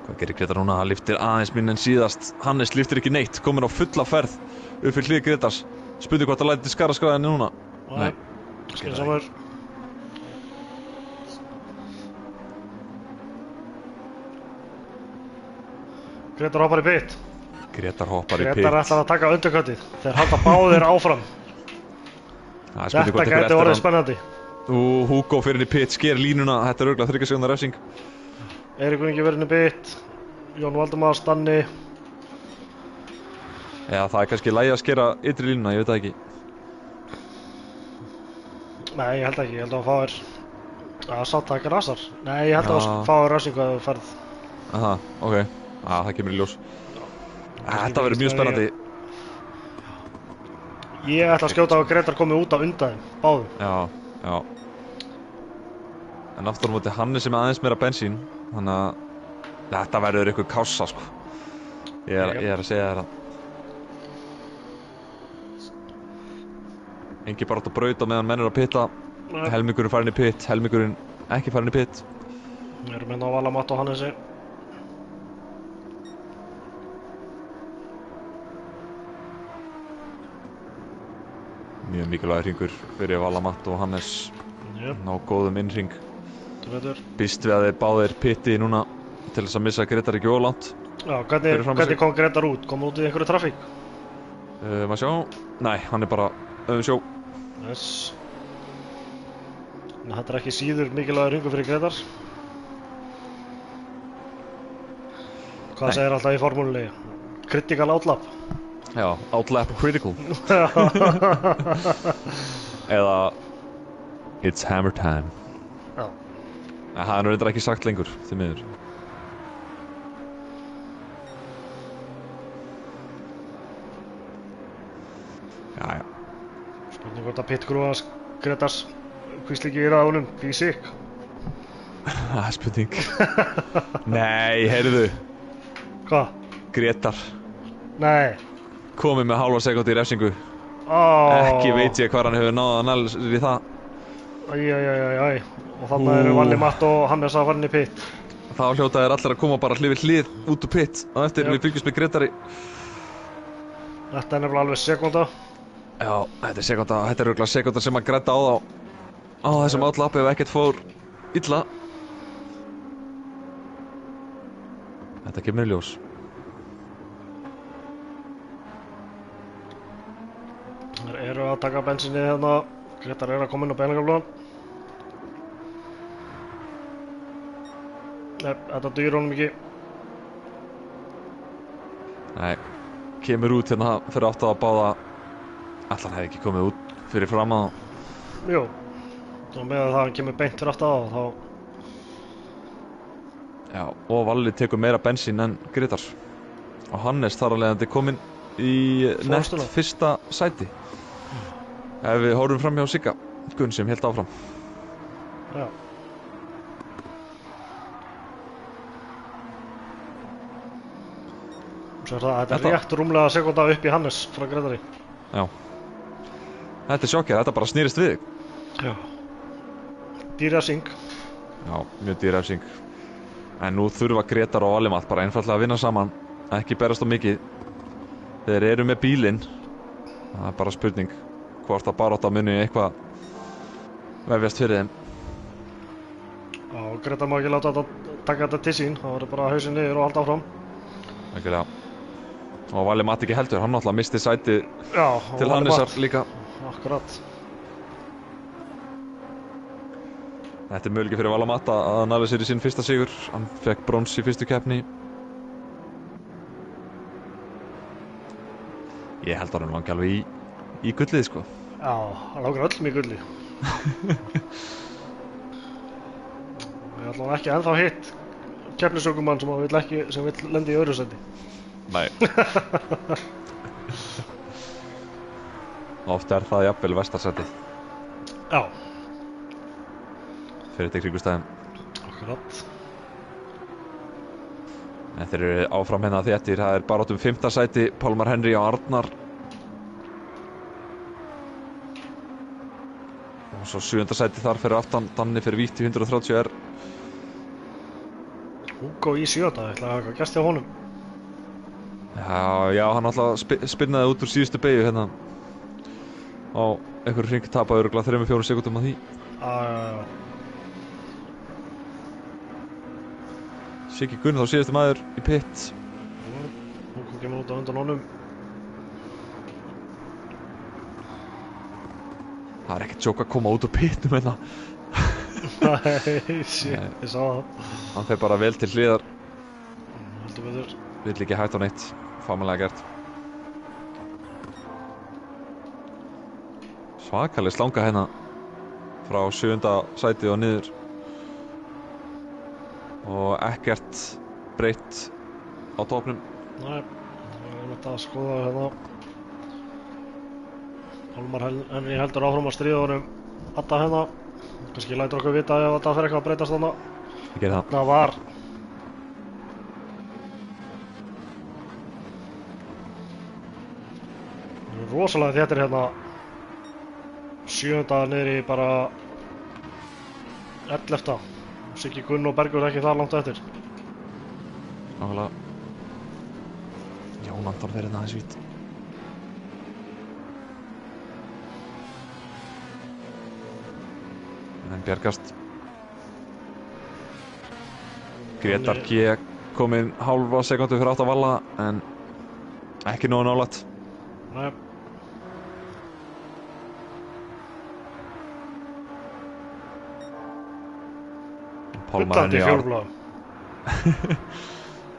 Hvað gerir Greta núna? Það lyftir aðeins minn en síðast. Hannes lyftir ekki neitt, kominn á fulla ferð upp fyrir hlið Gretars. Spurning hvort það læti til skara skræðinni núna. Nei, skilsamur. Gretar hoppar í pit. Gretar hoppar í pit. Gretar ætlar að taka undirköttið. Þeir halda báðir áfram. Þetta gæti orðið spennandi. Hugo fyrir inn í pit, sker línuna. Þetta er örugglega 30 sekúndna refsing. Eiríkur Ingi verið inn í bit. Jón Valdimar, Stanni. Já, það kannski lægi að skera ytri línuna, ég veit það ekki. Nei, ég held ekki, ég held að hann fáir að satt það ekki rasar. Nei, ég held að hann fáir rasingu að þú ferð. Aha, ok. Það kemur í ljós. Þetta verður mjög spennandi. Ég ætla að skjóta á að Gretar komið út á undan þeim, báðum. Já. En aftur á móti Hannes sem aðeins meira bensín, þannig að þetta verður eitthvað kássa, sko. Ég er að segja þér það. Engi bara átt að brauta meðan menn að pitta. Helmingurinn farin í pitt, helmingurinn ekki farin í pitt. Við erum hérna á Valamatt og Hannesi. Mjög mikilvægur hringur fyrir Valamatt og Hannes. Ná góðum innhring. Býst við að þeir báðir pitti núna til þess að missa Gretar ekki ólangt. Já, hvernig kom Gretar út? Kom út í einhverju trafík? Maður sjá. Nei, hann er bara sjó. Yes. Þetta er ekki síður mikilvægur hringur fyrir Gretar. Hvað segir alltaf í formúlunni? Critical outlap. Já, outlap critical. Eða it's hammer time. Já. Það er reyndar ekki sagt lengur, því miður. Já. Spurning hvort að pitgrúa Gretars hvísli ekki í ráðunum, því sikk. Það er spurning. Nei, heyrðu. Hvað? Gretar. Nei. Komið með hálfa sekúndu í refsingu. Ekki veit ég hvað hann hefur náð að næla sér í það. Æ. Og þannig eru Vallimatt og Hannes að fara inn í pitt. Þá hljóta þeir allir að koma bara hlið við hlið út úr pitt. Og eftir við fylgjumst með Gretari. Þetta er nefnilega alveg sekúnda. Já, þetta er sekúnda. Þetta er örugglega sekúnda sem að Greta á þessum outlap ef ekkert fór illa. Þetta kemur í ljós. Þeir eru að taka bensinni hérna. Gretar eru að koma inn á beinagaflugan. Nei, þetta dugir honum ekki. Nei, kemur út hérna fyrir aftan að báða. Allan hefði ekki komið út fyrir fram að. Jú, og með að það kemur beint fyrir aftan þá. Já, og Valli tekur meira bensín en Gretar. Og Hannes þar að leiðandi kominn í nett fyrsta sæti. Ef við horfum fram hjá Sigga Gunn sem hélt áfram. Já. Svo þetta er rétt rúmlega sekúnda upp í Hannes frá Gretari. Já. Þetta er sjokkið, þetta bara snýrist við. Já. Dýrafsing. Já, mjög dýrafsing. En nú þurfa Gretar og Vallimatt bara einfaldlega að vinna saman. Ekki berast á mikið. Þeir eru með bílinn. Það er bara spurning hvort að barátta muni eitthvað vefjast fyrir þeim. Já, Gretar má ekki láta þetta taka þetta til sín. Það verður bara hausinn niður og halda áfram. Ekkurlega. Og Vallimatt ekki heldur, hann náttúrulega misti sæti til Hannesar líka. Akkurat. Þetta er möguleiki fyrir Vallimatt að næla sér í sinn fyrsta sigur. Hann fekk brons í fyrstu keppni. Ég held að hann langi alveg í gullið, sko. Já, hann langar öllum í gulli. Ég ætla ekki ennþá hitt keppnisökumann sem vill lendi í öðru sæti. Nei. Oft er það jafnvel vestarsætið. Já. Fyrir þetta kringustæðum. Akkurat. En þeir eru áfram hérna þéttir. Það er baráttum 5. sæti, Pálmar Henry og Arnar. Og svo 7. sæti þar fyrir aftan, Danni fyrir vítt í 130R. Hugo í 7. Ég ætla að hafa gæst hjá honum. Já, hann alltaf spinnaði út úr síðustu beygju hérna. Á einhverju hring tapaði örugglega 3-4 sekúndum að því. Siggi Gunn þá síðustu maður í pitt. Hugo kemur út á undan honum. Það er ekkert tjók að koma út úr pittum hérna. Nei, shit, ég sá það. Hann fer bara vel til hliðar, Heldur betur. vill ekki hægt á neitt, fámælega gert. Svakaleg slanga hérna frá 7. sæti og niður. Og ekkert breytt á topnum. Nei, það er einmitt að skoða hérna. Pálmar Henry heldur áfram að stríða honum Adda hérna. Kannski lætur okkur vita ef þetta fer eitthvað að breytast þarna. Ég geri það. Það var rosalega þéttir hérna. 7. niður í bara 11. Siggi Gunn og Bergur ekki það langt eftir. Nákvæmlega. Jón Anton fer hérna aðeins vít. En bjargast. Gretar G kominn hálfa sekundu fyrir átt að valla, en ekki nógu nálægt. Nei. Bullandi í fjólubláðu.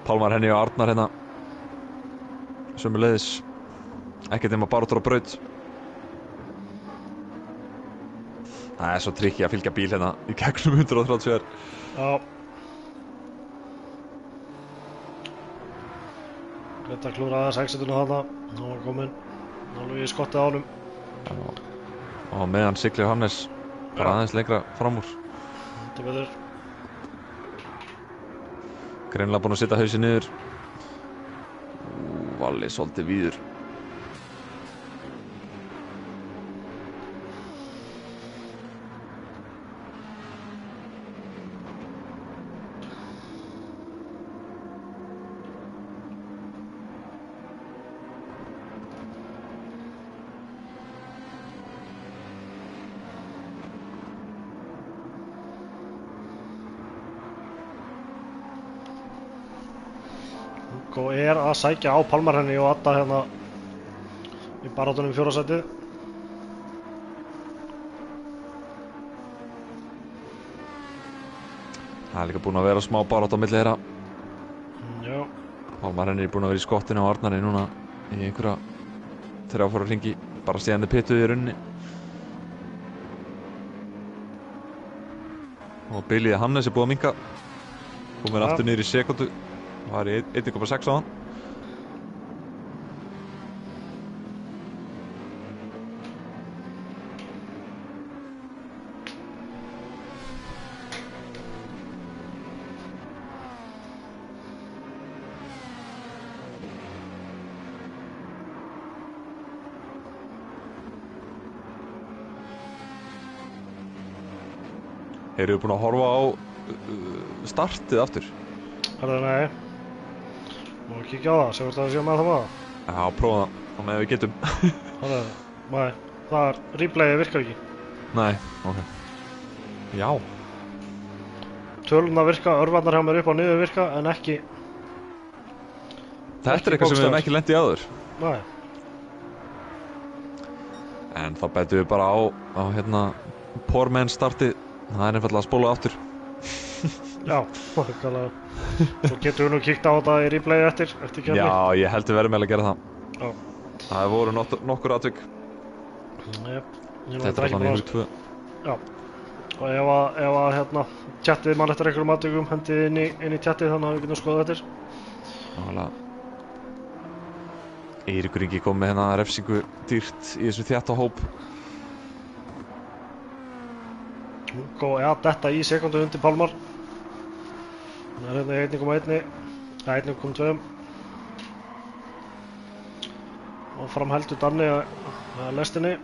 Pálmar Henry og Arnar hérna sömuleiðis, ekkert nema baráttur á braut. Það er svo trikki að fylgja bíl hérna í gegnum 134. Já. Greta klúraði aðeins exitinu þarna. Hann var kominn alveg í skottið á honum. Og meðan siglir Hannes bara aðeins lengra fram úr. Þetta betur. Greinilega búinn að setja hausinn niður. Valli svolítið víður. Hugo er að sækja á Pálmar Henry og Adda hérna í baráttunum í 4. sætið. Það er líka búinn að vera smá barátt á milli þeirra. Já. Pálmar Henry er búinn að vera í skottinu á Arnari núna í einhverja 3-4 hringi, bara síðan þið pituðu í runni. Og bilið Hannes er búið að minnka. Komur aftur niður í sekundu. Það var í 1,6 á hann. Erum við búin að horfa á startið aftur? Herðu, nei. Má við kíkja á það, sem það sé með það maður. Já, prófa það, þá með við getum. Herðu, nei. Það er, replayið virkar ekki. Nei, ok. Já. Töluna virka, örvarnar hjá mér upp á niður virka, en ekki. Þetta er eitthvað sem við höfum ekki lent í áður. Nei. En þá betum við bara á hérna Poor Man startið. Það er einfallega að spóla aftur. Já, okkarlega. Svo getum við nú kíkt á þetta í replayið eftir keppni. Já, ég held við verðum eiginlega að gera það. Já. Það voru nokkur atvik. Jep. Þetta er allan yfir 2. Já. Og ef að hérna tjattið mann eftir einhverjum atvikum hendið inn í tjattið, þannig að við getum skoðað eftir. Nákvæmlega. Eiríkur Ingi kom með hérna refsingu dýrt í þessu þétta hóp. Hugo er að detta í sekundu undir Pálmar. Hann er hérna í 1,1. 1,2. Og fram heldur Danni að lestinni.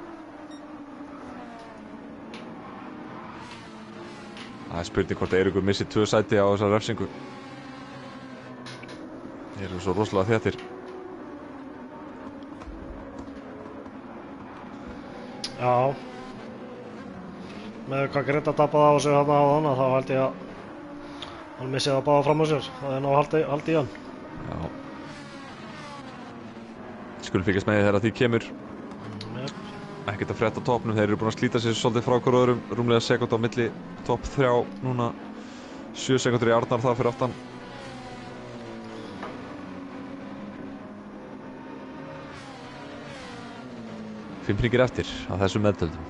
Það er spurning hvort Eiríkur missi 2 sæti á þessar refsingu. Þeir eru svo rosalega þéttir. Já. Með hvað Greta tapaði á sig þarna á þann, þá held ég að hann missi það báða fram á sér. Það er ná haldi í hann. Já. Skulum fylgjast með því þegar því kemur. ekkert að frétta topnum, þeir eru búin að slíta sér svolítið frá hver öðrum, rúmlega sekúndu á milli topp 3 núna, 7 sekúndur í Arnar þar fyrir aftan. Fimm hringir eftir að þessum meðtöldum.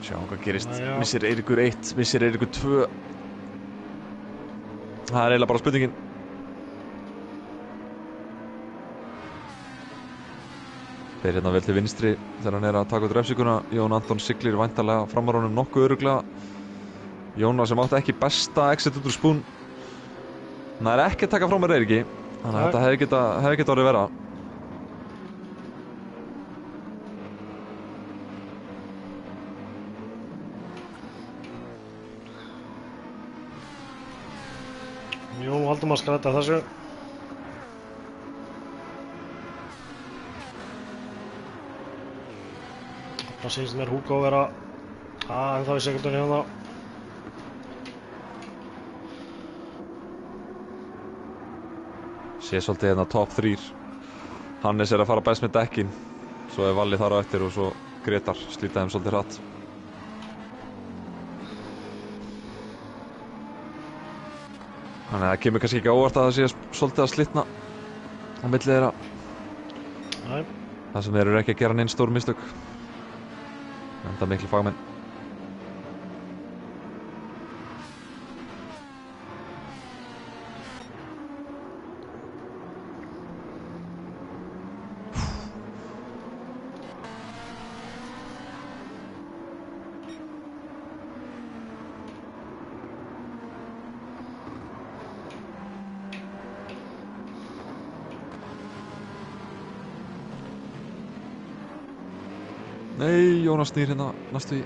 Sjá hvað gerist, missir Eiríkur 1, missir Eiríkur 2. Það er eiginlega bara spurningin. Þeir hérna vel til vinstri þegar hann er að taka út refsinguna. Jón Anton siglir væntanlega framar honum nokkuð örugglega. Jóna sem átti ekki besta exit út úr spún. Það er ekki að taka frá mér Eiríki, þannig að þetta hefði getað orðið verra. Jón Valdimar skræddi þessu. Það sýnst mér Hugo vera ennþá í sekundunni hérna. Sé svolítið hérna top 3. Hannes er að fara best með dekkin, svo er Valli þar á eftir og svo Gretar slíta þeim svolítið hratt. Þannig að það kemur kannski ekki óvart að það sé svolítið að slitna á milli þeirra. Nei. Það sem þeir eru ekki að gera neinn stór mistök. Enda miklu fagmenn. Nei, Jónas snýr hérna næstu í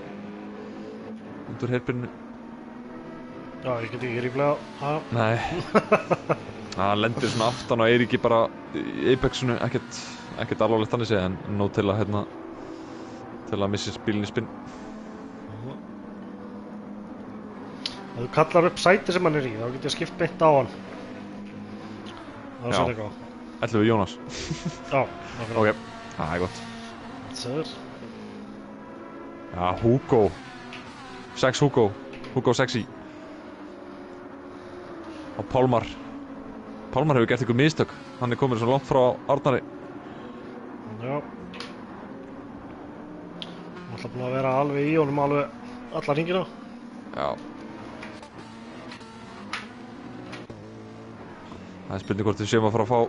undur herbyrnu. Já, ég get ekki ríflega. Nei. Hann lendir svona aftan á Eiríki bara í Apexinu, ekkert alvarlegt þannig séð, en nóg til að hérna til að missa bílinn í spinn. Ef þú kallar upp sæti sem hann er í, þá get ég skipt beint á hann. Það er svona eitthvað. 11 Jónas. Já, ok, það er gott. Sæður. Já, Hugo 6 Hugo 6 í og Pálmar hefur gert ykkur mistök, hann er komin svo langt frá Arnari. Já. Hann ætla búin að vera alveg í honum alveg alla hringina. Já. Það er spurning hvort við séum að fara að fá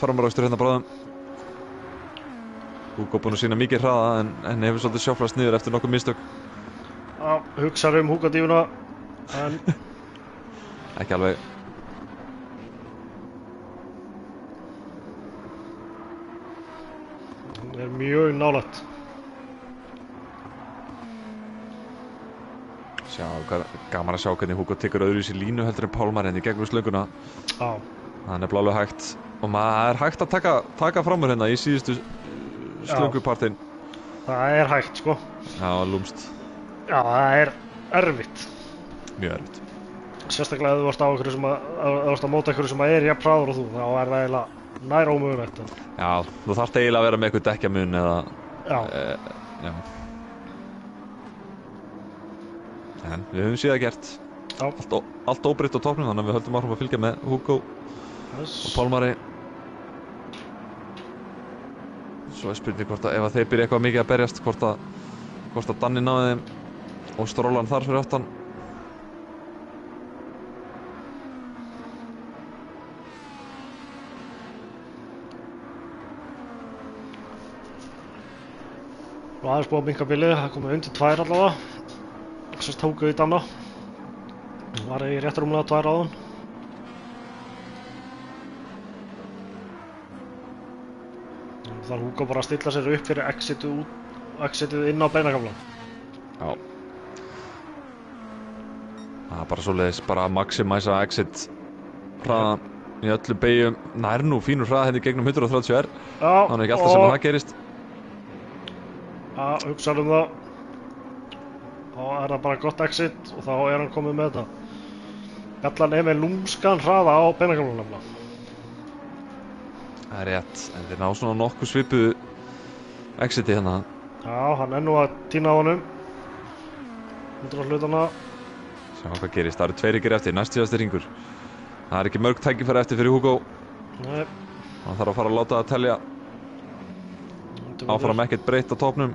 farmarakstur hérna bráðum. Hugo búinn að sýna mikið hraða en hefur svolítið sjóflast niður eftir nokkuð mistök. Já, hugsaðu Hugo-dífuna, en ekki alveg. Hann er mjög nálægt. Gaman að sjá hvernig Hugo tekur öðruvísi línu heldur en Pálmar henni gegnum slönguna. Já. Það er nefnilega alveg hægt og maður er hægt að taka fram úr hérna í síðustu slöngupartinn. Það er hægt, sko. Já, lúmst. Já, það er erfitt. Mjög erfitt. Sérstaklega ef þú varst á einhverju sem að móta einhverju sem er jafn hraður og þú, þá er það eiginlega nær ómögulegt. Já, þú þarft eiginlega að vera með eitthvað dekkjamun eða já. En við höfum síðan gert. Allt óbreytt á topnum, þannig að við höldum áfram að fylgja með Hugo og Pálmari. Svo er spurning hvort að ef að þeir byrja eitthvað mikið að berjast, hvort að Danni náði þeim og Strólan þar fyrir aftan. Og aðeins búið að minnka bilið, það komið undir 2 allavega. Sérst tókuð í Danna. Það var í rétt rúmlega 2 áðan. Þar Hugo bara að stilla sér upp fyrir exitið inn á beinakaflan. Já. Það er bara svoleiðis, bara að maximæsa exit hraðan í öllu beigjum. Nær nú fínur hraða henni gegnum 130R. Já. Þannig ekki alltaf sem það gerist. Já, hugsaðu það. Þá er það bara gott exit og þá er hann komið með þetta. Bjallan er með lúmskan hraða á beinagamlunum nefnilega. Það er rétt, en þeir ná svona nokkuð svipuðu exiti hérna. Já, hann er nú að týna á honum. Hundur á hlutana. Sjá hvað gerist, það eru 2 ríkir eftir, næst síðasti hringur. Það er ekki mörg tækifæri eftir fyrir Hugo. Nei. Hann þarf að fara að láta það telja. Áfram ekkert breytt á topnum.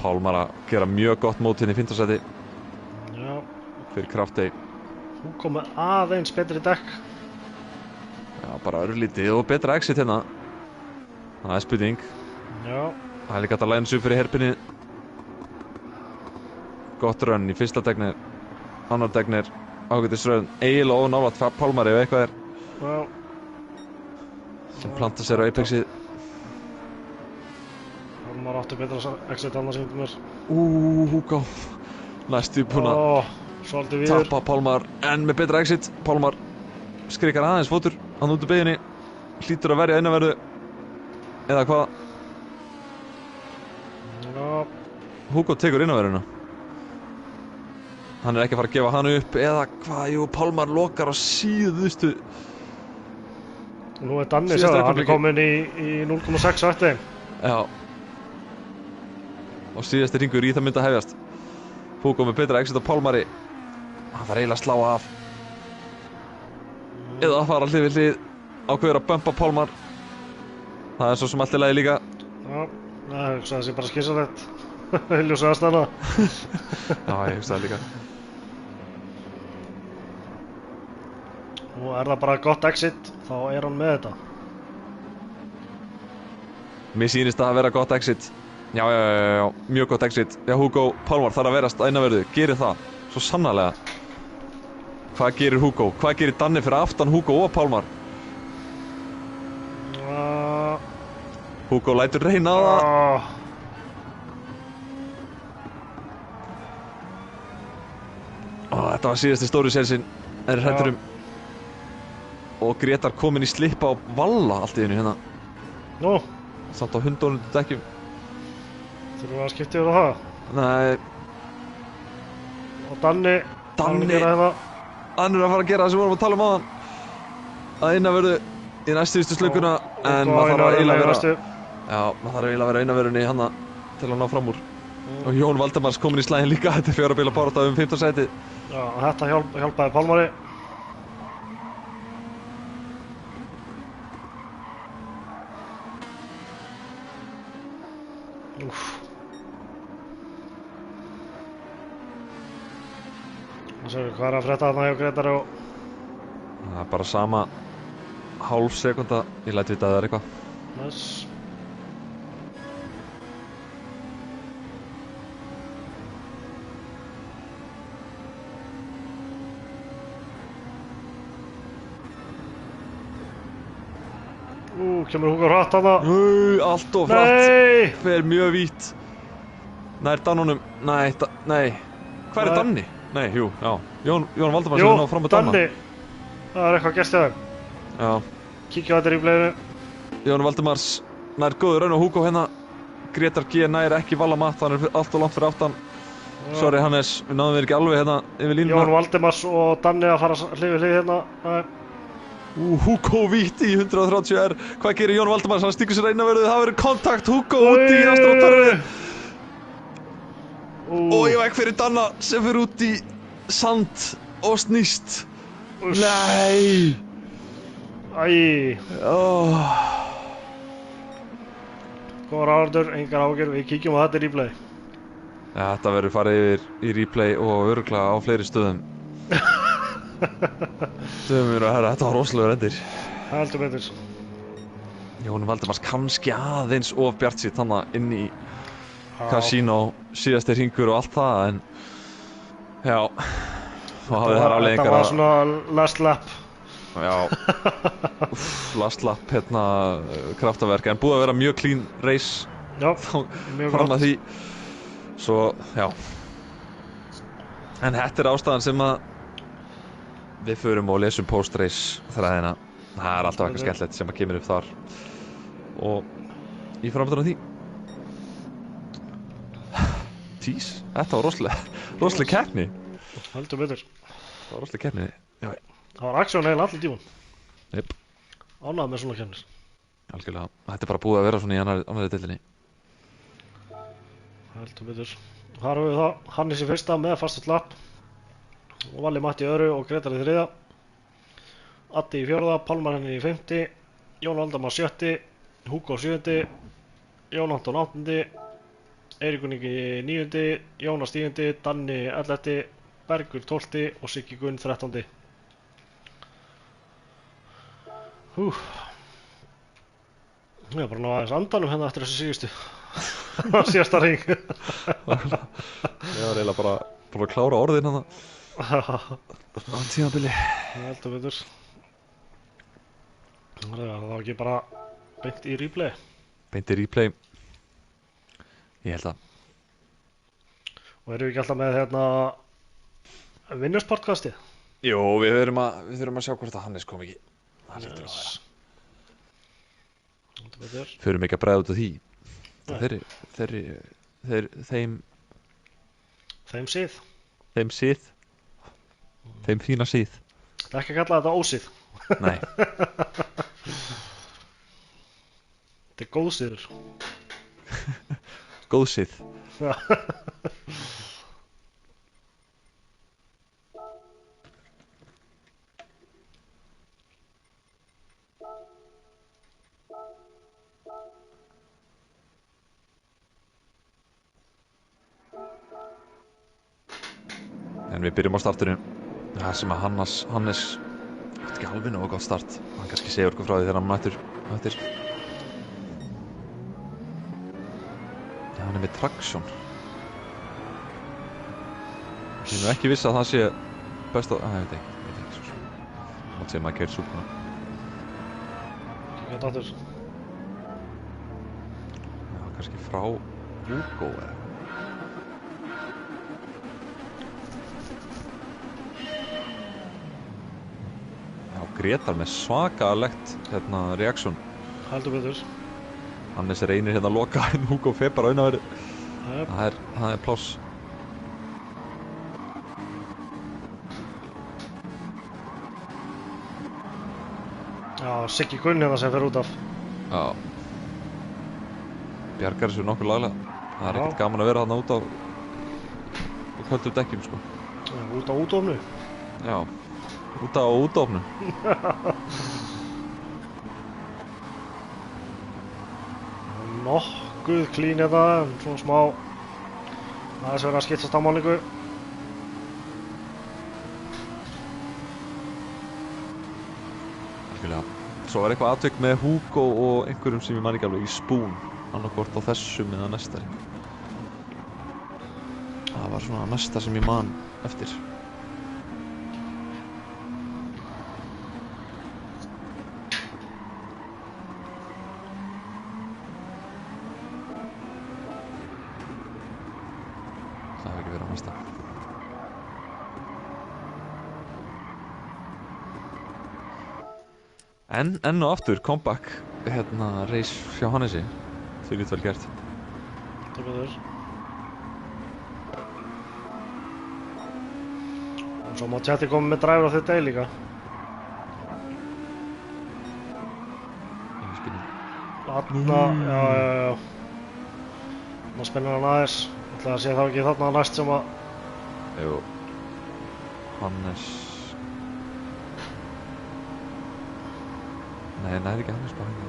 Pálmar að gera mjög gott mót hérna í 5. sæti. Já. Fyrir Kraftey. Hún kom með aðeins betri dekk. Já, bara örlítið og betra exit hérna. Það er spurning. Já. Það er líka hægt að læna sig upp fyrir herpinni. Gott rönn í fyrsta degnir. Annar degnir. Ágætisrönn. Eiginlega ónálægt Pálmari ef eitthvað er. Já. Sem planta sér á Apexið. Pálmar átti betra exit annars sýndi mér. Hugo. Næstu búinn að svolítið viður. tappa Pálmar en með betra exit. Pálmar skrikar aðeins fótur. Hann út úr beginni. Hlýtur að verja innanverðu. Eða hvað? Já. Hugo tekur innanverðuna. Hann er ekki að fara að gefa hann upp. Eða hvað? Jú, Pálmar lokar á síðustu. Nú er Danni sér það. Hann er komin í 0,6 á eftir. Já. Og síðasti hringur í það myndi að hefjast. Hugo með betra exit á Pálmari. Hann þarf eiginlega að slá af. Eða að fara hlið við hlið. Ákveður að bumpa Pálmar. Það er svo sem allt í lagi líka. Já, það hugsaði sér bara skynsamlegt. Ljósa aðstæðna. Já, ég hugsaði líka. Nú er það bara gott exit, þá er hann með þetta. Mér sýnist það að vera gott exit. Já, mjög gott exit. Já, Hugo, Pálmar þarf að verast að innanverðu. Gerir það, svo sannarlega. Hvað gerir Hugo? Hvað gerir Danni fyrir aftan Hugo og Pálmar? Hugo lætur reyna á það. Þetta var síðasti stóri selsinn. Er hrættur og Gretar kominn í slippa á Valla allt í einu hérna. Nú. Samt á 100 dekkjum. Þurfum við að skipta yfir á það? Nei. Og Danni. Hann er að fara að gera það sem við vorum að tala um áðan. Að innanverðu í næstíðustu slönguna. En maður þarf að eiginlega vera. Já, maður þarf eiginlega að vera innanverðunni í hana til að ná fram úr. Og Jón Valdemars kominn í slægin líka. Þetta er 4 bíla barátta 15. sæti. Já, þetta hjálpaði Pálmari. Hvað er að frétta þarna hjá Gretar og... Það er bara sama hálf sekunda. Ég læt vita að það er eitthvað. Nice. Kemur Hugo hratt þarna. Allt of hratt. Nei! Fer mjög vítt. Nær Dannunum. Nei. Hvað er Danni? Nei, jú, já. Jón Valdemars er ná fram með Danna. Danni. Það er eitthvað gerst hjá þeim. Já. Kíkja á þetta replayinu. Jón Valdemars nær góður raun á Hugo hérna. Gretar G nær ekki Valla Matt, hann er allt og langt fyrir aftan. Sorry Hannes, við náðum ekki alveg hérna yfir línuna. Jón Valdemars og Danni að fara hlið við hlið hérna. Hugo víti í 130R. Hvað gerir Jón Valdemars? Hann stíkur sér innanverðu. Það verður kontakt. Hugo út í afturáttaröðu. Og ég vekk fyrir Danna sem fyrir út í sand og snýst. Nei. Æ. Góðar áhorfendur, engar áhyggjur. Við kíkjum á þetta í replay. Ja, þetta verður farið yfir í replay og örugglega á fleiri stöðum. Dömur og herra, þetta var rosalegur endir. Heldur betur. Jón Valdemars kannski aðeins of bjartsýnn þarna inn í Casino, síðasti hringur og allt það, en já, þá hafði þær afleiðingar að... Þetta var svona last lap. Já, last lap, hérna, kraftaverk, en búið að vera mjög clean race. Já, mjög fram gott. að því, svo, já. En þetta er ástæðan sem að Við förum og lesum post-race þræðina. Það er alltaf eitthvað skemmtilegt sem að kemur upp þar. Og í framhaldinu af því. Tís, þetta var rosalega keppni. Heldur betur. Það var rosalega keppni. Já. Það var aksjón eiginlega allir tíman. Jep. Ánægður með svona keppnir. Algjörlega. Þetta er bara búið að vera svona í annarri deildinni. Heldur betur. Þar höfum við það. Hannes í fyrsta með fastast lapp. Og Valli Matti í öðru og Gretar í þriðja. Addi í fjórða, Pálmar henni í fimmti, Jón Valdamar sjötti, Hugo sjöundi, Jón Anton áttundi, Eiríkur Ingi níundi, Jónas tíundi, Danni 11, Bergur 12 og Siggi Gunn 13. Ég er bara ná aðeins andanum hérna eftir þessu síðustu. Síðasta hring. Ég var eiginlega bara að klára orðin hann á tímabili. Heldur betur. Það var ekki bara beint í replay. Beint í replay. Ég held að. Og erum við ekki alltaf með hérna Vinnusportkastið? Jú, við þurfum að sjá hvort að Hannes kom ekki. Það lítur að vera. Heldur betur. Förum ekki að bregða út af því. Þeim síð. Þeim síð. Þeim fína síð. Það er ekki að kalla þetta ósíð. Nei. Þetta er góðsíður. Góðsíð. En við byrjum á startinu. Það sem að Hannes ekki alveg nógu gott start. Hann kannski segir okkur frá því þegar hann mættir. Já, hann er með traksjón. Ég er nú ekki viss að það sé best á. Ég veit ekki svo. Það sé maður keyrir súpuna. Kíkja dáttur. Já, kannski frá Hugo eða. Gretar með svakalegt reaksjón. Heldur betur. Hannes reynir hérna að loka en Hugo fer bara auðvitað. Það er pláss. Já, Siggi Gunn hérna sem fer út af. Já. Bjargar þessu nokkuð laglega. Það er ekkert gaman að vera þarna út á köldum dekkjum sko. Já, út á útofnu. Já. Út á útofnu. Nokkuð klín þetta, svona smá aðeins verið að skiptast á málningu. Algjörlega. Svo var eitthvað atvik með Hugo og einhverjum sem ég man ekki alveg í spún. Annarkvort á þessum eða næstari. Það var svona næsta sem ég man eftir. Enn og aftur comeback race hjá Hannesi. Þau getur vel gert. Takk fyrir. Og svo má Tjatti koma með driver á þetta day líka. Ingen spinning. Þarna, já. Ná spennir hann aðeins. Ætlaði að sé þá ekki þarna næst sem að. Jú. Hannes. Nei, það er ekki Hannes bara hérna.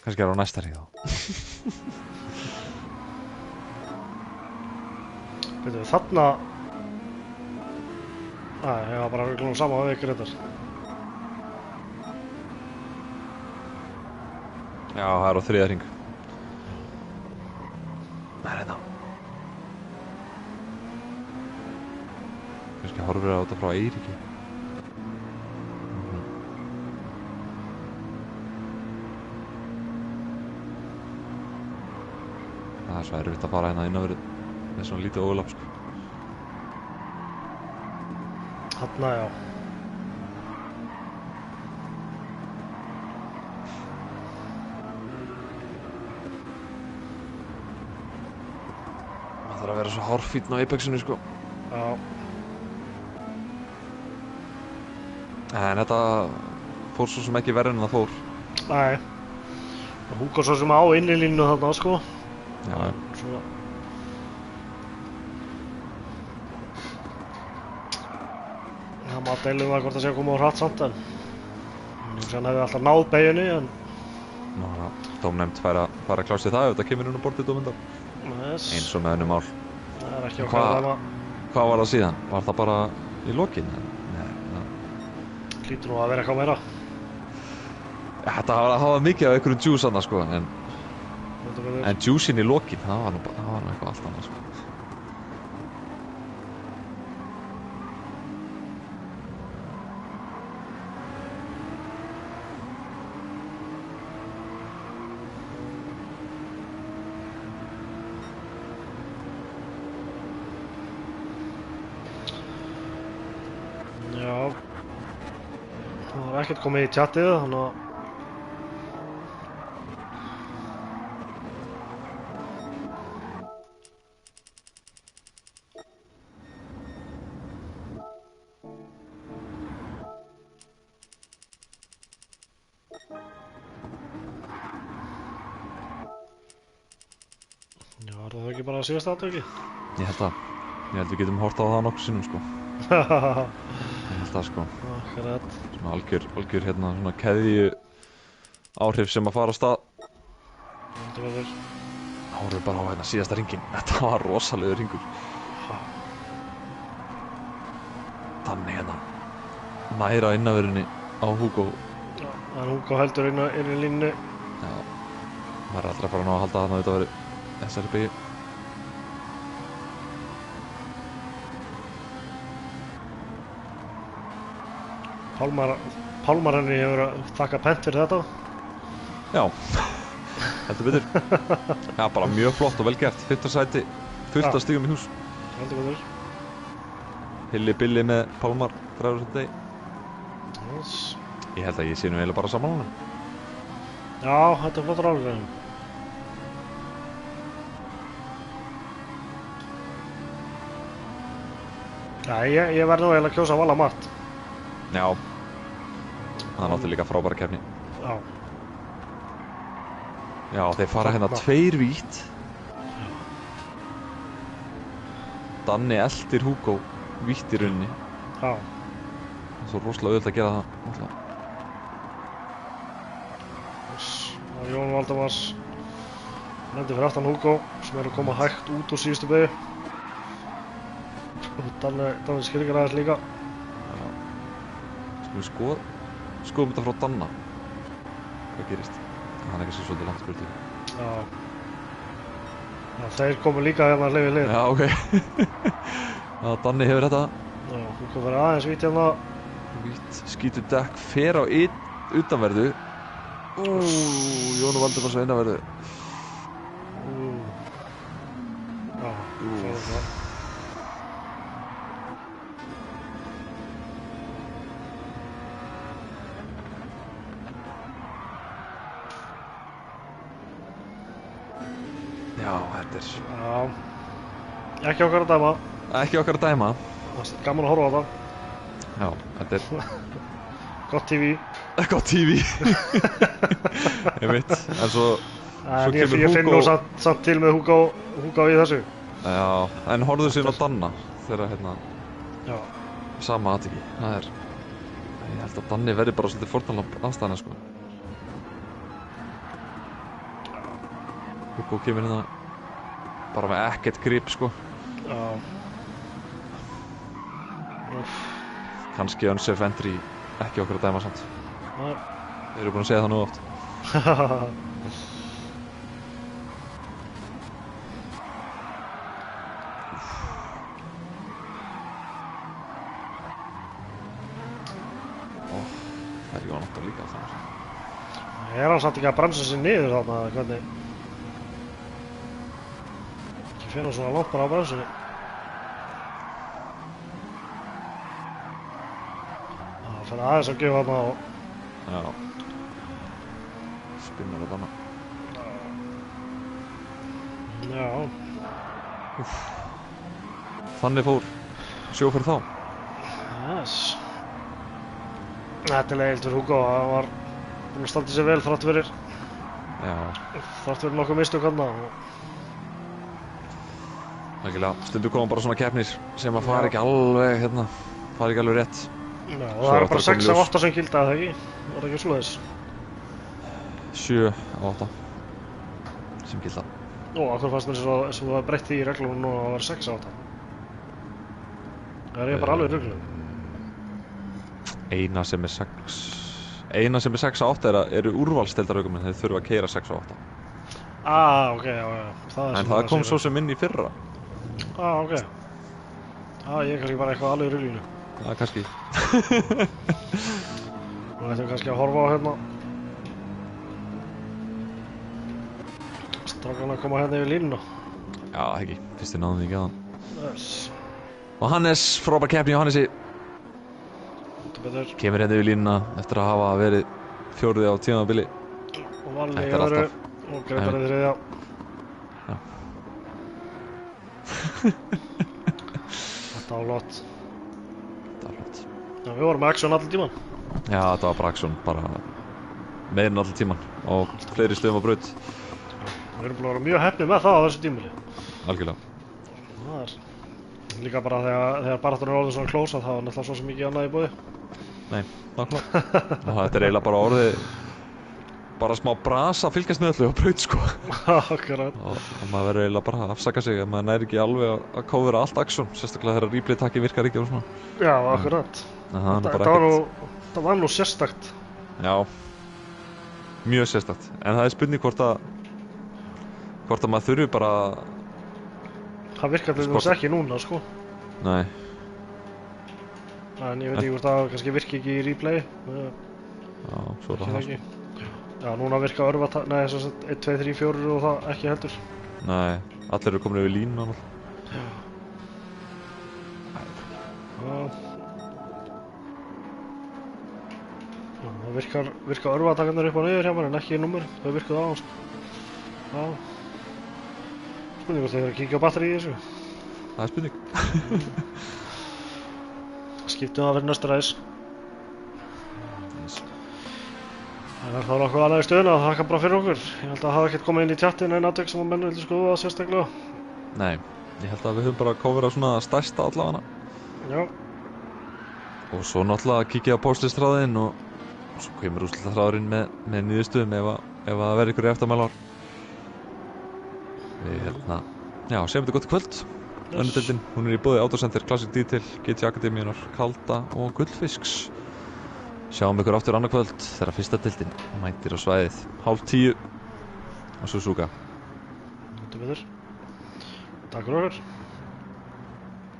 Kannski er á næsta hring þá. Veitum við þarna. Æ, ég var bara að glóma saman við Gretar. Já, það er á þriðja hring. Það er hérna. Kannski horfir það á þetta frá Eiríki. er svo erfitt að fara hérna inn á verið með svona lítið ólapp sko. Þarna, já. Það þarf að vera svo hárfínn á Apexinu sko. Já. En þetta fór svo sem ekki verður en það fór. Nei. Hugo svo sem á innilínu þarna, sko. Já. Svona. Það má deilum það hvort það sé að koma á hratt samt, en hann hefði alltaf náð beginni, en Dómnefnd fara að klást í það ef þetta kemur inn á bortið dómnefndar. Eins og með önnur mál. Það er ekki okkar að dæma. Hvað var það síðan? Var það bara í lokin? Nei. Hlýtur nú að vera eitthvað meira. Þetta hafa mikið af einhverjum juice annars sko, en juiceinn í lokin, það var nú eitthvað allt annað sko. Já. Það var ekkert komið í chatið, þannig að já, er það ekki bara síðasta atviki? Ég held við getum hort á það nokkuð sinnum sko. Ég held það sko. Akkurat. Svona algjör hérna svona keðju áhrif sem að fara á stað. Heldur verður. Áhrif bara á hérna síðasta ringin. Þetta var rosalegur ringur. Þannig hérna næra innaverinni á Hugo. Já, en Hugo heldur inn í línu. Já, maður er aldrei að fara að ná að halda þarna þetta verið þessari byggju. Pálmar henni hefur að þakka pent fyrir þetta. Já, heldur betur. Já, bara mjög flott og vel gert. 5. sæti, fullt af stigum í hús. Heldur betur. Hilli Billi með Pálmar, Dræður Degi. Yes. Ég held að ég sé nú eiginlega bara saman honum. Já, þetta er flottur áhrifin. Já, ég verð nú eiginlega að kjósa að vala margt. Já, það er náttúrulega líka frábæra keppni. Já. Já, þeir fara hérna 2 vítt. Danni eldir Hugo vítt í rauninni. Já. Svo rosalega auðvitað að gera það náttúrulega. Og Jón Valdimars nefndi fyrir aftan Hugo sem er að koma hægt út úr síðustu beygju. Danni skilur aðeins líka. Við skoðum þetta frá Danna. Hvað gerist? Hann er ekki svolítið langt spurt í. Já. Já, þeir komu líka hérna hlið við hlið. Já, ok. Já, Danni hefur þetta. Já, Hugo verður aðeins vítt hérna. Vítt, skítur dekk, fer á utanverðu. Jónu Valdimars á innanverðu. Já, það. Já, þetta er... Já. Ekki okkar að dæma. Ekki okkar að dæma. Það er gaman að horfa á það. Já, þetta er... Gott TV. Gott TV. Ég veit, en svo En ég kemur finn nú samt til með Hugo í þessu. Já, en horfðu síðan á Danna þegar hérna Já. sama atviki. Það er... Ég held að Danni verði bara svolítið fórnarlamb aðstæðina sko. Hugo kemur hérna bara með ekkert grip sko. Já. Kannski unsafe entry, ekki okkar að dæma samt. Nei. Við erum búin að segja það nú oft. Það er Jón Óttar líka þannig. Er hann samt ekki að bremsa sig niður þarna, hvernig? finna svona langt bara á bremsunni. Það fyrir aðeins að gefa þarna og... Já. Spinnar þetta hana. Já. Þannig fór sjóferð þá. Yes. Þetta er leiðilt fyrir Hugo, hann var búinn að standa sig vel þrátt fyrir nokkuð mistök þarna. Ægilega, stundu koma bara svona keppnir sem að fara ekki alveg hérna, fara ekki alveg rétt. Já, og það er bara 6 af 8 sem gilda, það ekki? Var það ekki svoleiðis? 7 af 8 sem gilda. Ó, af hverju fannst mér sem það breytt því í reglunum nú að það var 6 af 8? Það er ég bara alveg í reglunum. Eina sem er 6 af 8 eru úrvalsdeildarökumenn, þeir þurfa að keyra 6 af 8. Ok, já. En það kom svo sem inn í fyrra. Ok. Ég er kannski bara eitthvað alveg í reglunum. Já, kannski. Nú ættum við kannski að horfa á hérna. Strákan að koma hérna yfir línuna. Já, ekki. Fyrst við náðum því ekki að hann. Yes. Og Hannes, frábær keppni Johannesi. Betur. Kemur hérna yfir línuna eftir að hafa verið 4. á tímabili. Og Valli í öðru og Grétar í 3. Já. Þetta var flott. Þetta var flott. Já, við vorum með action allir tíman. Já, þetta var bara action, bara meirinn allir tíman og fleiri stöðum á braut. Við erum búin að vera mjög heppnir með það á þessu tímabili. Algjörlega. Það er líka bara þegar baráttan er orðin svona close, þá er náttúrulega svo sem mikið annað í boði. Nei, nákvæmlega. Og þetta er eiginlega bara orðið bara smá brasa að fylgjast með öllu á braut, sko. Akkurat. Og maður verður eiginlega bara að afsaka sig að maður næri ekki alveg að covera allt action, sérstaklega þegar replay-takki virkar ekki og svona. Já, akkurat. Það var nú sérstakt. Já, mjög sérstakt. En það er spurning hvort að maður þurfi bara... Það virkar til þess ekki núna, sko. Nei. En ég veit ekki hvort það kannski virki ekki í replay. Já, svo er það ekki. Já, núna virka örvatæki, nei, 1, 2, 3, 4 og það ekki heldur. Nei, allir eru komin yfir línu annars. Já. Það virka örvatækarnir upp og niður hjá mér en ekki í númer, þau virkuð á hans. Já. Spurning hvort þau eru að kíkja á batteri í þessu. Það er spurning. Skiptum það fyrir næsta ræs. Það er þá nokkuð annað í stöðuna og þakka bara fyrir okkur. Ég held að það hafa ekkert komið inn í chattin en atvik sem að menn vildi skoða það sérstaklega. Nei, ég held að við höfum bara coverað svona stærsta allavega. Já. Og svo náttúrulega kíkja á póstlistráðinn og svo kemur úrslitaþráðurinn með niðurstöðum ef það verður ykkur eftirmælar. Við já, segjum þetta gott í kvöld. Önnudeildin, hún er í boði Autocenter, Classic Detail, GT Akademíunar, Kalda og Gullfisks. Sjáum ykkur aftur annað kvöld þegar fyrsta deildin mætir á svæðið 9:30 á Suzuka. Takk fyrir okkur.